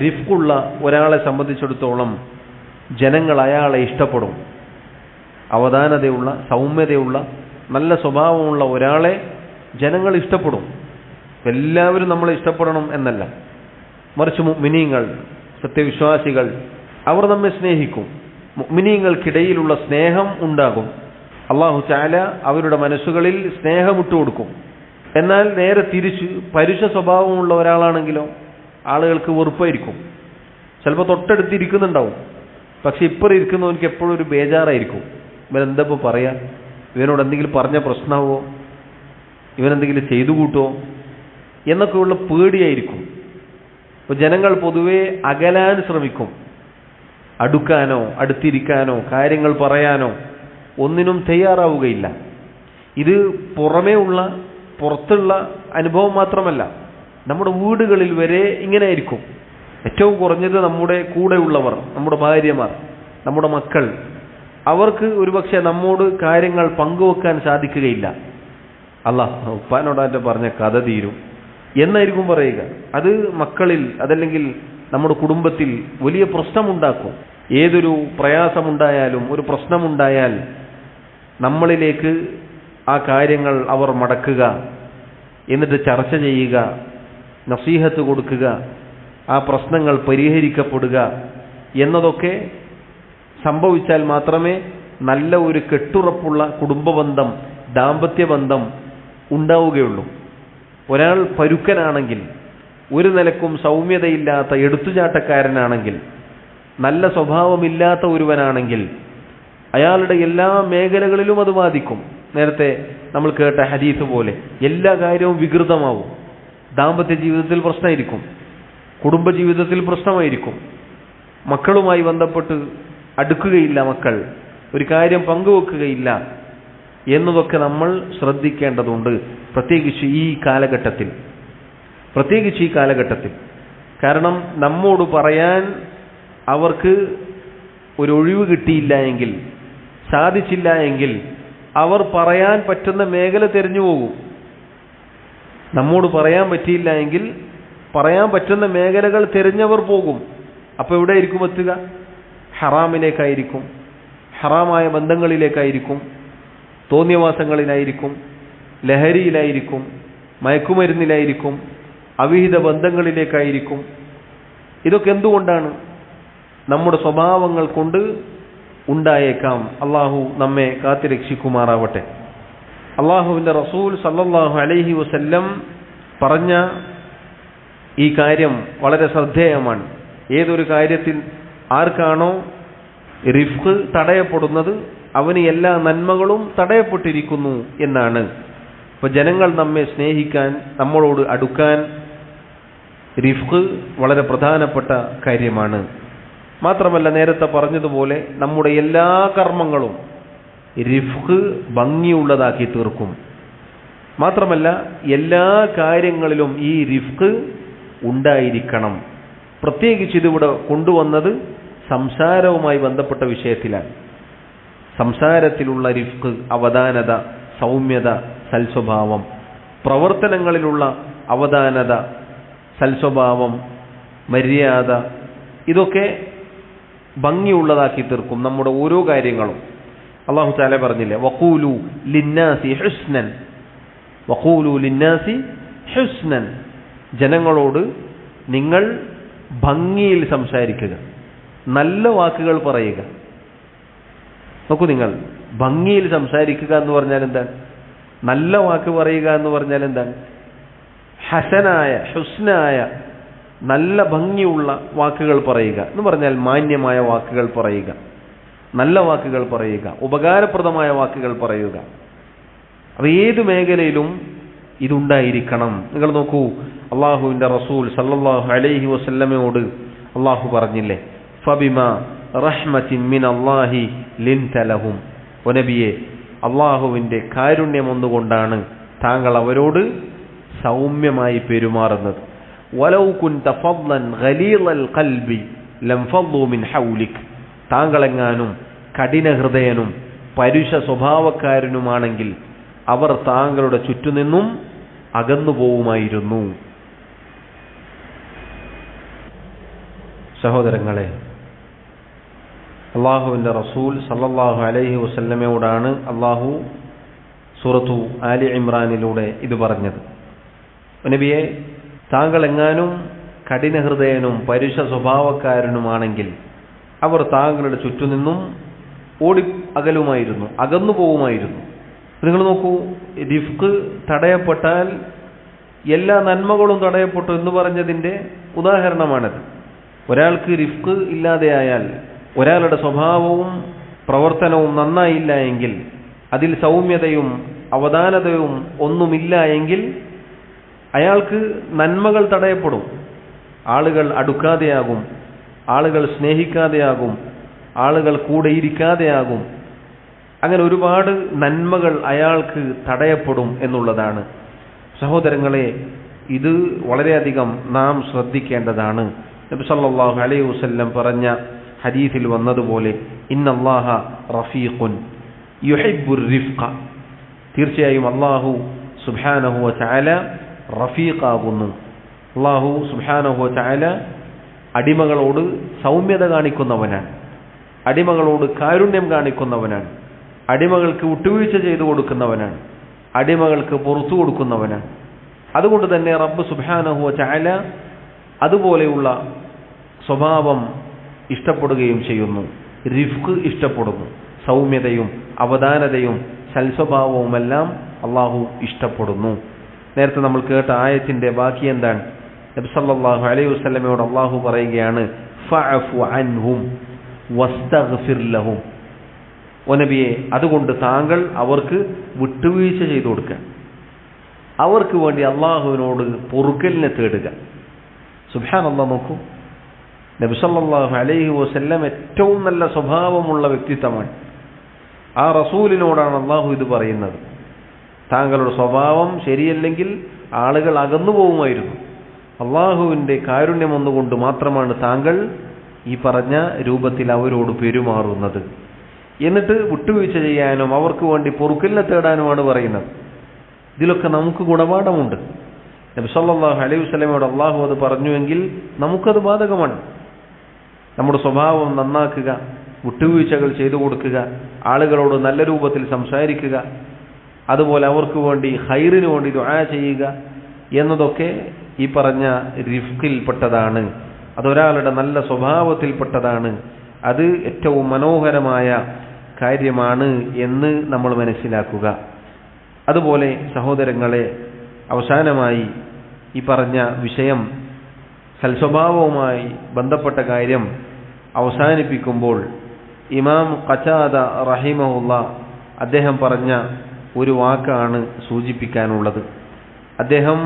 റിഫ്ഖുള്ള ഒരാളെ സംബന്ധിച്ചിടത്തോളം ജനങ്ങൾ അയാളെ ഇഷ്ടപ്പെടും. അവധാനതയുള്ള, സൗമ്യതയുള്ള, നല്ല സ്വഭാവമുള്ള ഒരാളെ ജനങ്ങൾ ഇഷ്ടപ്പെടും. എല്ലാവരും നമ്മളെ ഇഷ്ടപ്പെടണം എന്നല്ല, മറിച്ച് മുഅ്മിനീങ്ങൾ, സത്യവിശ്വാസികൾ, അവർ നമ്മെ സ്നേഹിക്കും. മുഅ്മിനീങ്ങൾക്കിടയിലുള്ള സ്നേഹം ഉണ്ടാകും. അല്ലാഹു തആല അവരുടെ മനസ്സുകളിൽ സ്നേഹമിട്ട് കൊടുക്കും. എന്നാൽ നേരെ തിരിച്ച് പരുഷ സ്വഭാവമുള്ള ഒരാളാണെങ്കിലോ ആളുകൾക്ക് വെറുപ്പായിരിക്കും. ചിലപ്പോൾ തൊട്ടടുത്തിരിക്കുന്നുണ്ടാവും, പക്ഷെ ഇപ്പുറം ഇരിക്കുന്നവർക്ക് എപ്പോഴും ഒരു ബേജാറായിരിക്കും. ഇവനെന്താ ഇപ്പോൾ പറയാ, ഇവനോട് എന്തെങ്കിലും പറഞ്ഞ പ്രശ്നമാവോ, ഇവനെന്തെങ്കിലും ചെയ്തു കൂട്ടുമോ എന്നൊക്കെയുള്ള പേടിയായിരിക്കും. അപ്പോൾ ജനങ്ങൾ പൊതുവെ അകലാൻ ശ്രമിക്കും. അടുക്കാനോ അടുത്തിരിക്കാനോ കാര്യങ്ങൾ പറയാനോ ഒന്നിനും തയ്യാറാവുകയില്ല. ഇത് പുറത്തുള്ള അനുഭവം മാത്രമല്ല, നമ്മുടെ വീടുകളിൽ വരെ ഇങ്ങനെ ആയിരിക്കും. ഏറ്റവും കുറഞ്ഞത് നമ്മുടെ കൂടെയുള്ളവർ, നമ്മുടെ ഭാര്യമാർ, നമ്മുടെ മക്കൾ, അവർക്ക് ഒരുപക്ഷെ നമ്മോട് കാര്യങ്ങൾ പങ്കുവെക്കാൻ സാധിക്കുകയില്ല. ഉപ്പാനോടാൻ്റെ പറഞ്ഞ കഥ തീരും എന്നായിരിക്കും പറയുക. അത് മക്കളിൽ, അതല്ലെങ്കിൽ നമ്മുടെ കുടുംബത്തിൽ വലിയ പ്രശ്നമുണ്ടാക്കും. ഏതൊരു പ്രയാസമുണ്ടായാലും, ഒരു പ്രശ്നമുണ്ടായാൽ നമ്മളിലേക്ക് ആ കാര്യങ്ങൾ അവർ മടക്കുക, എന്നിട്ട് ചർച്ച ചെയ്യുക, നസീഹത്ത് കൊടുക്കുക, ആ പ്രശ്നങ്ങൾ പരിഹരിക്കപ്പെടുക എന്നതൊക്കെ സംഭവിച്ചാൽ മാത്രമേ നല്ല ഒരു കെട്ടുറപ്പുള്ള കുടുംബബന്ധം, ദാമ്പത്യബന്ധം ഉണ്ടാവുകയുള്ളൂ. ഒരാൾ പരുക്കനാണെങ്കിൽ, ഒരു നിലക്കും സൗമ്യതയില്ലാത്ത എടുത്തുചാട്ടക്കാരനാണെങ്കിൽ, നല്ല സ്വഭാവമില്ലാത്ത ഒരുവനാണെങ്കിൽ അയാളുടെ എല്ലാ മേഖലകളിലും അത് ബാധിക്കും. നേരത്തെ നമ്മൾ കേട്ട ഹദീസ് പോലെ എല്ലാ കാര്യവും വികൃതമാവും. ദാമ്പത്യ ജീവിതത്തിൽ പ്രശ്നമായിരിക്കും, കുടുംബജീവിതത്തിൽ പ്രശ്നമായിരിക്കും, മക്കളുമായി ബന്ധപ്പെട്ട് അടുക്കുകയില്ല, മക്കൾ ഒരു കാര്യം പങ്കുവെക്കുകയില്ല എന്നതൊക്കെ നമ്മൾ ശ്രദ്ധിക്കേണ്ടതുണ്ട്. പ്രത്യേകിച്ച് ഈ കാലഘട്ടത്തിൽ. കാരണം നമ്മോട് പറയാൻ അവർക്ക് ഒരു ഒഴിവ് കിട്ടിയില്ല എങ്കിൽ, സാധിച്ചില്ല എങ്കിൽ അവർ പറയാൻ പറ്റുന്ന മേഖല തിരഞ്ഞു പോകും. നമ്മോട് പറയാൻ പറ്റിയില്ല എങ്കിൽ പറയാൻ പറ്റുന്ന മേഖലകൾ തിരഞ്ഞവർ പോകും. അപ്പോൾ എവിടെയായിരിക്കും എത്തുക? ഹറാമിലേക്കായിരിക്കും, ഹറാമായ ബന്ധങ്ങളിലേക്കായിരിക്കും, തോന്നിയവാസങ്ങളിലായിരിക്കും, ലഹരിയിലായിരിക്കും, മയക്കുമരുന്നിലായിരിക്കും, അവിഹിത ബന്ധങ്ങളിലേക്കായിരിക്കും. ഇതൊക്കെ എന്തുകൊണ്ടാണ്? നമ്മുടെ സ്വഭാവങ്ങൾ കൊണ്ട് ഉണ്ടായേക്കാം. അള്ളാഹു നമ്മെ കാത്തുരക്ഷിക്കുമാറാവട്ടെ. അള്ളാഹുവിൻ്റെ റസൂൽ സല്ലല്ലാഹു അലൈഹി വസല്ലം പറഞ്ഞ ഈ കാര്യം വളരെ ശ്രദ്ധേയമാണ്. ഏതൊരു കാര്യത്തിൽ ആർക്കാണോ റിഫ്ഖ് തടയപ്പെടുന്നത് അവന് എല്ലാ നന്മകളും തടയപ്പെട്ടിരിക്കുന്നു എന്നാണ്. അപ്പോൾ ജനങ്ങൾ നമ്മെ സ്നേഹിക്കാൻ, നമ്മളോട് അടുക്കാൻ റിഫ്ഖ് വളരെ പ്രധാനപ്പെട്ട കാര്യമാണ്. മാത്രമല്ല, നേരത്തെ പറഞ്ഞതുപോലെ നമ്മുടെ എല്ലാ കർമ്മങ്ങളും റിഫ്ഖ് ഭംഗിയുള്ളതാക്കി തീർക്കും. മാത്രമല്ല, എല്ലാ കാര്യങ്ങളിലും ഈ റിഫ്ഖ് ഉണ്ടായിരിക്കണം. പ്രത്യേകിച്ച് ഇതിവിടെ കൊണ്ടുവന്നത് സംസാരവുമായി ബന്ധപ്പെട്ട വിഷയത്തിലാണ്. സംസാരത്തിലുള്ള റിഫ്ഖ്, അവധാനത, സൗമ്യത, സൽസ്വഭാവം, പ്രവർത്തനങ്ങളിലുള്ള അവധാനത, സൽസ്വഭാവം, മര്യാദ, ഇതൊക്കെ ഭംഗിയുള്ളതാക്കി തീർക്കും നമ്മുടെ ഓരോ കാര്യങ്ങളും. അല്ലാഹു തആല പറഞ്ഞില്ലേ, വഖൂലു ലിന്നാസി ഹുസ്നൻ, വഖൂലു ലിന്നാസി ഹുസ്നൻ, ജനങ്ങളോട് നിങ്ങൾ ഭംഗിയിൽ സംസാരിക്കുക, നല്ല വാക്കുകൾ പറയുക. നോക്കൂ, നിങ്ങൾ ഭംഗിയിൽ സംസാരിക്കുക എന്ന് പറഞ്ഞാൽ എന്താണ്? നല്ല വാക്ക് പറയുക എന്ന് പറഞ്ഞാൽ എന്താണ്? ഹുസ്നായ നല്ല ഭംഗിയുള്ള വാക്കുകൾ പറയുക എന്ന് പറഞ്ഞാൽ മാന്യമായ വാക്കുകൾ പറയുക, നല്ല വാക്കുകൾ പറയുക, ഉപകാരപ്രദമായ വാക്കുകൾ പറയുക. അപ്പോൾ ഏത് മേഖലയിലും ഇതുണ്ടായിരിക്കണം. നിങ്ങൾ നോക്കൂ, അള്ളാഹുവിൻ്റെ റസൂൽ സല്ലല്ലാഹു അലൈഹി വസല്ലമയോട് അള്ളാഹു പറഞ്ഞില്ലേ, ഫബിമാ റഹ്മത്തിൻ മിനല്ലാഹി ലിൻത ലഹും, ഓ നബിയെ, അള്ളാഹുവിൻ്റെ കാരുണ്യം ഒന്നുകൊണ്ടാണ് താങ്കൾ അവരോട് സൗമ്യമായി പെരുമാറുന്നത്. വലൗ കുൻത ഫദ്ലൻ ഗലീളൽ ഖൽബി ലം ഫദ്ദു മിൻ ഹൗലിക്. താങ്കളെങ്ങാനും കഠിനഹൃദയനും പരുഷ സ്വഭാവക്കാരനുമാണെങ്കിൽ അവർ താങ്കളുടെ ചുറ്റുനിന്നും അകന്നു പോവുമായിരുന്നു. സഹോദരങ്ങളെ, അള്ളാഹുവിൻ്റെ റസൂൽ സല്ലല്ലാഹു അലൈഹി വസല്ലമയോടാണ് അള്ളാഹു സൂറത്തു ആലി ഇമ്രാനിലൂടെ ഇത് പറഞ്ഞത്. നബിയെ, താങ്കൾ എങ്ങാനും കഠിനഹൃദയനും പരുഷ സ്വഭാവക്കാരനുമാണെങ്കിൽ അവർ താങ്കളുടെ ചുറ്റുനിന്നും ഓടി അകലുമായിരുന്നു, അകന്നു പോവുമായിരുന്നു. നിങ്ങൾ നോക്കൂ, റിഫ്ഖ് തടയപ്പെട്ടാൽ എല്ലാ നന്മകളും തടയപ്പെട്ടു എന്ന് പറഞ്ഞതിൻ്റെ ഉദാഹരണമാണത്. ഒരാൾക്ക് റിഫ്ഖ് ഇല്ലാതെയായാൽ, ഒരാളുടെ സ്വഭാവവും പ്രവർത്തനവും നന്നായില്ല എങ്കിൽ, അതിൽ സൗമ്യതയും അവധാനതയും ഒന്നുമില്ല എങ്കിൽ അയാൾക്ക് നന്മകൾ തടയപ്പെടും. ആളുകൾ അടുക്കാതെയാകും, ആളുകൾ സ്നേഹിക്കാതെയാകും, ആളുകൾ കൂടെ ഇരിക്കാതെയാകും. അങ്ങനെ ഒരുപാട് നന്മകൾ അയാൾക്ക് തടയപ്പെടും എന്നുള്ളതാണ്. സഹോദരങ്ങളെ, ഇത് വളരെയധികം നാം ശ്രദ്ധിക്കേണ്ടതാണ്. നബി സല്ലല്ലാഹു അലൈഹി വസല്ലം പറഞ്ഞ ഹദീസിൽ വന്നതുപോലെ ഇന്നല്ലാഹ റഫീഖുൻ യുഹിബ്ബുർ റിഫ്ഖ. തീർച്ചയായും അല്ലാഹു സുബ്ഹാനഹു വ തആല റഫീഖാകുന്നു. അല്ലാഹു സുബ്ഹാനഹു വ തആല അടിമകളോട് സൗമ്യത കാണിക്കുന്നവനാണ്, അടിമകളോട് കാരുണ്യം കാണിക്കുന്നവനാണ്, അടിമകൾക്ക് വിട്ടുവീഴ്ച ചെയ്തു കൊടുക്കുന്നവനാണ്, അടിമകൾക്ക് പുറത്തു കൊടുക്കുന്നവനാണ്. അതുകൊണ്ട് തന്നെ റബ്ബ് സുബ്ഹാനഹു വ തആല അതുപോലെയുള്ള സ്വഭാവം ഇഷ്ടപ്പെടുകയും ചെയ്യുന്നു. റിഫ്ഖ് ഇഷ്ടപ്പെടുന്നു. സൗമ്യതയും അവധാനതയും സൽസ്വഭാവവുമെല്ലാം അള്ളാഹു ഇഷ്ടപ്പെടുന്നു. നേരത്തെ നമ്മൾ കേട്ട ആയത്തിന്റെ ബാക്കി എന്താണ്? നബി സല്ലല്ലാഹു അലൈഹി വസല്ലമയോട് അള്ളാഹു പറയുകയാണ്, ഫഅഫു അൻഹും വസ്തഗ്ഫിർ ലഹും. ഓ നബിയെ, അതുകൊണ്ട് താങ്കൾ അവർക്ക് വിട്ടുവീഴ്ച ചെയ്തു കൊടുക്കുക, അവർക്ക് വേണ്ടി അള്ളാഹുവിനോട് പൊറുക്കലിനെ തേടുക. സുബ്ഹാനല്ലാഹ്, നോക്കൂ, നബി സല്ലല്ലാഹു അലൈഹി വസല്ലം ഏറ്റവും നല്ല സ്വഭാവമുള്ള വ്യക്തിത്വമാണ്. ആ റസൂലിനോടാണ് അള്ളാഹു ഇത് പറയുന്നത്. താങ്കളുടെ സ്വഭാവം ശരിയല്ലെങ്കിൽ ആളുകൾ അകന്നു പോകുമായിരുന്നു. അള്ളാഹുവിൻ്റെ കാരുണ്യം ഒന്നുകൊണ്ട് മാത്രമാണ് താങ്കൾ ഈ പറഞ്ഞ രൂപത്തിൽ അവരോട് പെരുമാറുന്നത്. എന്നിട്ട് വിട്ടുവീഴ്ച ചെയ്യാനും അവർക്ക് വേണ്ടി പൊറുക്കലിനെ തേടാനുമാണ് പറയുന്നത്. ഇതിലൊക്കെ നമുക്ക് ഗുണപാഠമുണ്ട്. നബി സല്ലല്ലാഹു അലൈഹി വസല്ലമയോട് അള്ളാഹു അത് പറഞ്ഞുവെങ്കിൽ നമുക്കത് ബാധകമാണ്. നമ്മുടെ സ്വഭാവം നന്നാക്കുക, വിട്ടുവീഴ്ചകൾ ചെയ്തു കൊടുക്കുക, ആളുകളോട് നല്ല രൂപത്തിൽ സംസാരിക്കുക, അതുപോലെ അവർക്ക് വേണ്ടി ഖൈറിന് വേണ്ടി ദുആ ചെയ്യുക എന്നതൊക്കെ ഈ പറഞ്ഞ റിഫ്ഖിൽപ്പെട്ടതാണ്. അതൊരാളുടെ നല്ല സ്വഭാവത്തിൽപ്പെട്ടതാണ്. അത് ഏറ്റവും മനോഹരമായ കാര്യമാണ് എന്ന് നമ്മൾ മനസ്സിലാക്കുക. അതുപോലെ സഹോദരങ്ങളെ, അവസാനമായി ഈ പറഞ്ഞ വിഷയം സൽസ്വഭാവവുമായി ബന്ധപ്പെട്ട കാര്യം അവസാനിപ്പിക്കുമ്പോൾ ഇമാം ഖതാദ റഹിമഹുല്ലാ അദ്ദേഹം പറഞ്ഞ ഒരു വാക്കാണ് സൂചിപ്പിക്കാനുള്ളത്. അദ്ദേഹം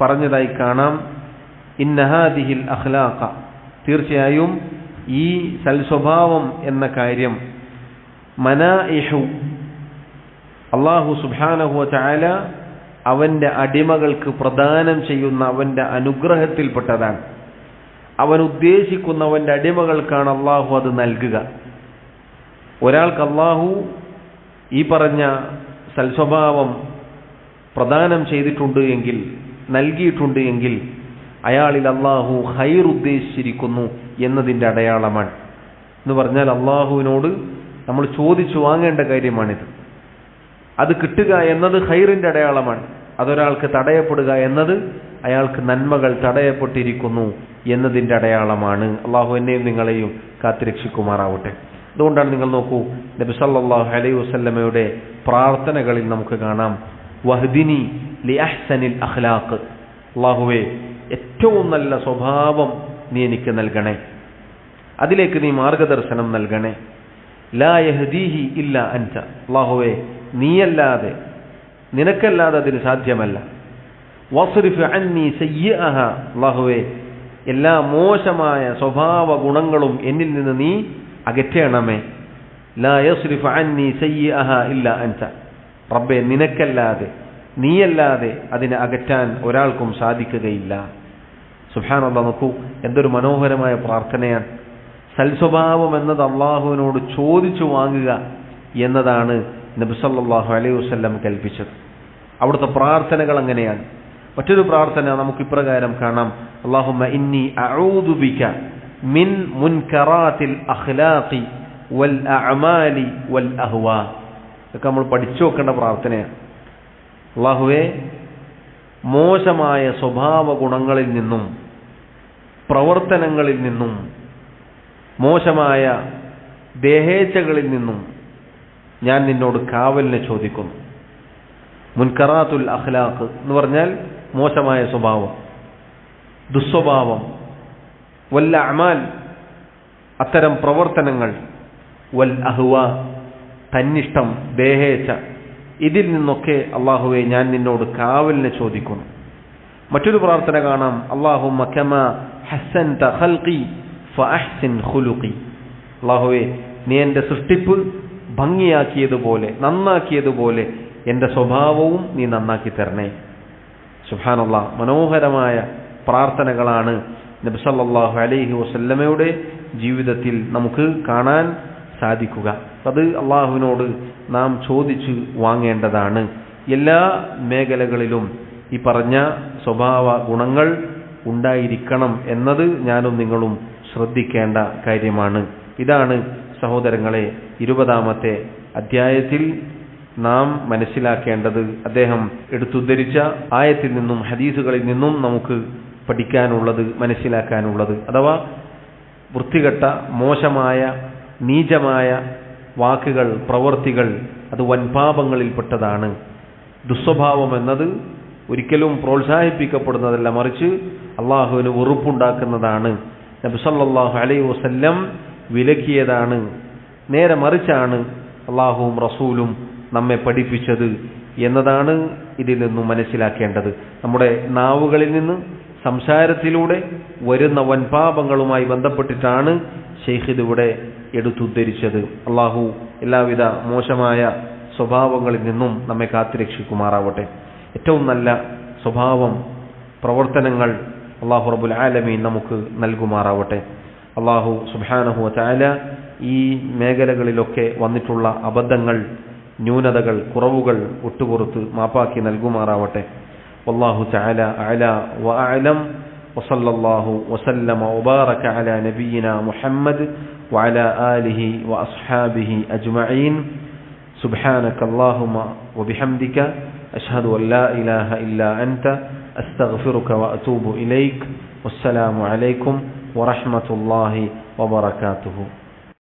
പറഞ്ഞതായി കാണാം, ഇന്ന ഹാദിഹിൽ അഖ്ലാഖ, തീർച്ചയായും ഈ സൽസ്വഭാവം എന്ന കാര്യം മനാഇഹു, അല്ലാഹു സുബ്ഹാനഹു വ തആല അവന്റെ അടിമകൾക്ക് പ്രദാനം ചെയ്യുന്ന അവന്റെ അനുഗ്രഹത്തിൽപ്പെട്ടതാണ്. അവൻ ഉദ്ദേശിക്കുന്നവന്റെ അടിമകൾക്കാണ് അള്ളാഹു അത് നൽകുക. ഒരാൾക്ക് അള്ളാഹു ഈ പറഞ്ഞ സൽസ്വഭാവം പ്രദാനം ചെയ്തിട്ടുണ്ട് എങ്കിൽ, നൽകിയിട്ടുണ്ട് എങ്കിൽ അയാളിൽ അള്ളാഹു ഖൈർ ഉദ്ദേശിച്ചിരിക്കുന്നു എന്നതിൻ്റെ അടയാളമാണ്. എന്ന് പറഞ്ഞാൽ അള്ളാഹുവിനോട് നമ്മൾ ചോദിച്ചു വാങ്ങേണ്ട കാര്യമാണിത്. അത് കിട്ടുക എന്നത് ഖൈറിന്റെ അടയാളമാണ്. അതൊരാൾക്ക് തടയപ്പെടുക എന്നത് അയാൾക്ക് നന്മകൾ തടയപ്പെട്ടിരിക്കുന്നു എന്നതിൻ്റെ അടയാളമാണ്. അള്ളാഹു എന്നെയും നിങ്ങളെയും കാത്തുരക്ഷിക്കുമാറാവട്ടെ. അതുകൊണ്ടാണ് നിങ്ങൾ നോക്കൂ, നബി സല്ലല്ലാഹു അലൈഹി വസല്ലമയുടെ പ്രാർത്ഥനകളിൽ നമുക്ക് കാണാം, വഹ്ദിനി ലി അഹ്സനിൽ അഖ്ലാഖ്, അള്ളാഹുവേ ഏറ്റവും നല്ല സ്വഭാവം നീ എനിക്ക് നൽകണേ, അതിലേക്ക് നീ മാർഗദർശനം നൽകണേ. ലാ യഹ്ദീഹി ഇല്ലാ അൻത, അള്ളാഹുവേ നീയല്ലാതെ, നിനക്കല്ലാതെ അതിന് സാധ്യമല്ല. വസ്രിഫ് അന്നി സയ്യിഅഹ, അള്ളാഹുവേ എല്ലാ മോശമായ സ്വഭാവ ഗുണങ്ങളും എന്നിൽ നിന്ന് നീ അകറ്റണമേ. ലാ യസ്രിഫ് അന്നി സയ്യിഅഹ ഇല്ലാ അൻത, റബ്ബേ നീയല്ലാതെ അതിനെ അകറ്റാൻ ഒരാൾക്കും സാധിക്കുകയില്ല. സുബ്ഹാനല്ലാഹ്, നോക്കൂ എന്തൊരു മനോഹരമായ പ്രാർത്ഥനയാണ്. സൽസ്വഭാവം എന്നത് അള്ളാഹുവിനോട് ചോദിച്ചു വാങ്ങുക എന്നതാണ് നബി സല്ലല്ലാഹു അലൈഹി വസല്ലം കൽപ്പിച്ചത്. അവിടുത്തെ പ്രാർത്ഥനകൾ അങ്ങനെയാണ്. മറ്റൊരു പ്രാർത്ഥന നമുക്ക് ഇപ്രകാരം കാണാം: അല്ലാഹുമ്മ ഇന്നി അഊദു ബിക മിൻ മുൻകറാത്തിൽ അഖ്ലാഖി വൽ അഅമാലി വൽ അഹ്വാ. ഇതൊക്കെ നമ്മൾ പഠിച്ചു വെക്കേണ്ട പ്രാർത്ഥനയാണ്. അല്ലാഹുവേ, മോശമായ സ്വഭാവ ഗുണങ്ങളിൽ നിന്നും പ്രവർത്തനങ്ങളിൽ നിന്നും മോശമായ ദേഹേച്ഛകളിൽ നിന്നും ഞാൻ നിന്നോട് കാവലിനെ ചോദിക്കുന്നു. മുൻകറാത്തുൽ അഖ്ലാഖ് എന്ന് പറഞ്ഞാൽ മോശമായ സ്വഭാവം, ദുസ്വഭാവം, വൽ അഅമാൽ അത്തരം പ്രവർത്തനങ്ങൾ, വൽ അഹ്വാ തന്നിഷ്ടം, ദേഹേച്ഛ, ഇതിൽ നിന്നൊക്കെ അല്ലാഹുവേ ഞാൻ നിന്നോട് കാവലിനെ ചോദിക്കുന്നു. മറ്റൊരു പ്രാർത്ഥന കാണാം: അല്ലാഹുമ്മ കമാ ഹസ്സൻത ഖൽഖി ഫഅഹ്സിൻ ഖുലുഖി. അല്ലാഹുവേ, നീ എൻ്റെ സൃഷ്ടിപ്പ് ഭംഗിയാക്കിയതുപോലെ, നന്നാക്കിയതുപോലെ എൻ്റെ സ്വഭാവവും നീ നന്നാക്കി തരണേ. സുബ്ഹാനല്ലാഹ്, മനോഹരമായ പ്രാർത്ഥനകളാണ് നബി സല്ലല്ലാഹു അലൈഹി വസല്ലമയുടെ ജീവിതത്തിൽ നമുക്ക് കാണാൻ സാധിക്കുക. അത് അള്ളാഹുവിനോട് നാം ചോദിച്ചു വാങ്ങേണ്ടതാണ്. എല്ലാ മേഖലകളിലും ഈ പറഞ്ഞ സ്വഭാവ ഗുണങ്ങൾ ഉണ്ടായിരിക്കണം എന്നത് ഞാനും നിങ്ങളും ശ്രദ്ധിക്കേണ്ട കാര്യമാണ്. ഇതാണ് സഹോദരങ്ങളെ 20-ാമത്തെ അധ്യായത്തിൽ നാം മനസ്സിലാക്കേണ്ടത്. അദ്ദേഹം എടുത്തുദ്ധരിച്ച ആയത്തിൽ നിന്നും ഹദീസുകളിൽ നിന്നും നമുക്ക് പഠിക്കാനുള്ളത്, മനസ്സിലാക്കാനുള്ളത്. അഥവാ വൃത്തികെട്ട, മോശമായ, നീചമായ വാക്കുകൾ, പ്രവൃത്തികൾ അത് വൻപാപങ്ങളിൽപ്പെട്ടതാണ്. ദുസ്വഭാവം എന്നത് ഒരിക്കലും പ്രോത്സാഹിപ്പിക്കപ്പെടുന്നതല്ല, മറിച്ച് അള്ളാഹുവിന് വെറുപ്പുണ്ടാക്കുന്നതാണ്. നബി സല്ലല്ലാഹു അലൈഹി വസല്ലം വിലക്കിയതാണ്. നേരെ മറിച്ചാണ് അള്ളാഹുവും റസൂലും നമ്മെ പഠിപ്പിച്ചത് എന്നതാണ് ഇതിൽ നിന്നും മനസ്സിലാക്കേണ്ടത്. നമ്മുടെ നാവുകളിൽ നിന്ന്, സംസാരത്തിലൂടെ വരുന്ന വൻപാപങ്ങളുമായി ബന്ധപ്പെട്ടിട്ടാണ് ശൈഖ് ഇതിവിടെ എടുത്തുദ്ധരിച്ചത്. അള്ളാഹു എല്ലാവിധ മോശമായ സ്വഭാവങ്ങളിൽ നിന്നും നമ്മെ കാത്തുരക്ഷിക്കുമാറാവട്ടെ. ഏറ്റവും നല്ല സ്വഭാവം, പ്രവർത്തനങ്ങൾ അള്ളാഹു റബ്ബുൽ ആലമീൻ നമുക്ക് നൽകുമാറാവട്ടെ. അള്ളാഹു സുബ്ഹാനഹു വ തആല ഈ മേഖലകളിലൊക്കെ വന്നിട്ടുള്ള അബദ്ധങ്ങൾ, ന്യൂനതകൾ, കുറവുകൾ ഒട്ടുപുറത്ത് മാപ്പാക്കി നൽകുമാറാവട്ടെ. വല്ലാഹു തആല അഅല വ അഅലം. വസല്ലല്ലാഹു വസല്ലമ വബാറക അലാ നബിയിനാ മുഹമ്മദ് വഅലാ ആലിഹി വഅസ്ഹാബിഹി അജ്മഈൻ. സുബ്ഹാനക അല്ലാഹുമ്മ വബിഹംദിക അഷ്ഹദു അൻ ലാ ഇലാഹ ഇല്ലാ അൻത അസ്തഗ്ഫിറുക വഅതൂബു ഇലൈക്. വസ്സലാമു അലൈക്കും വറഹ്മത്തുള്ളാഹി വബറകാതുഹു.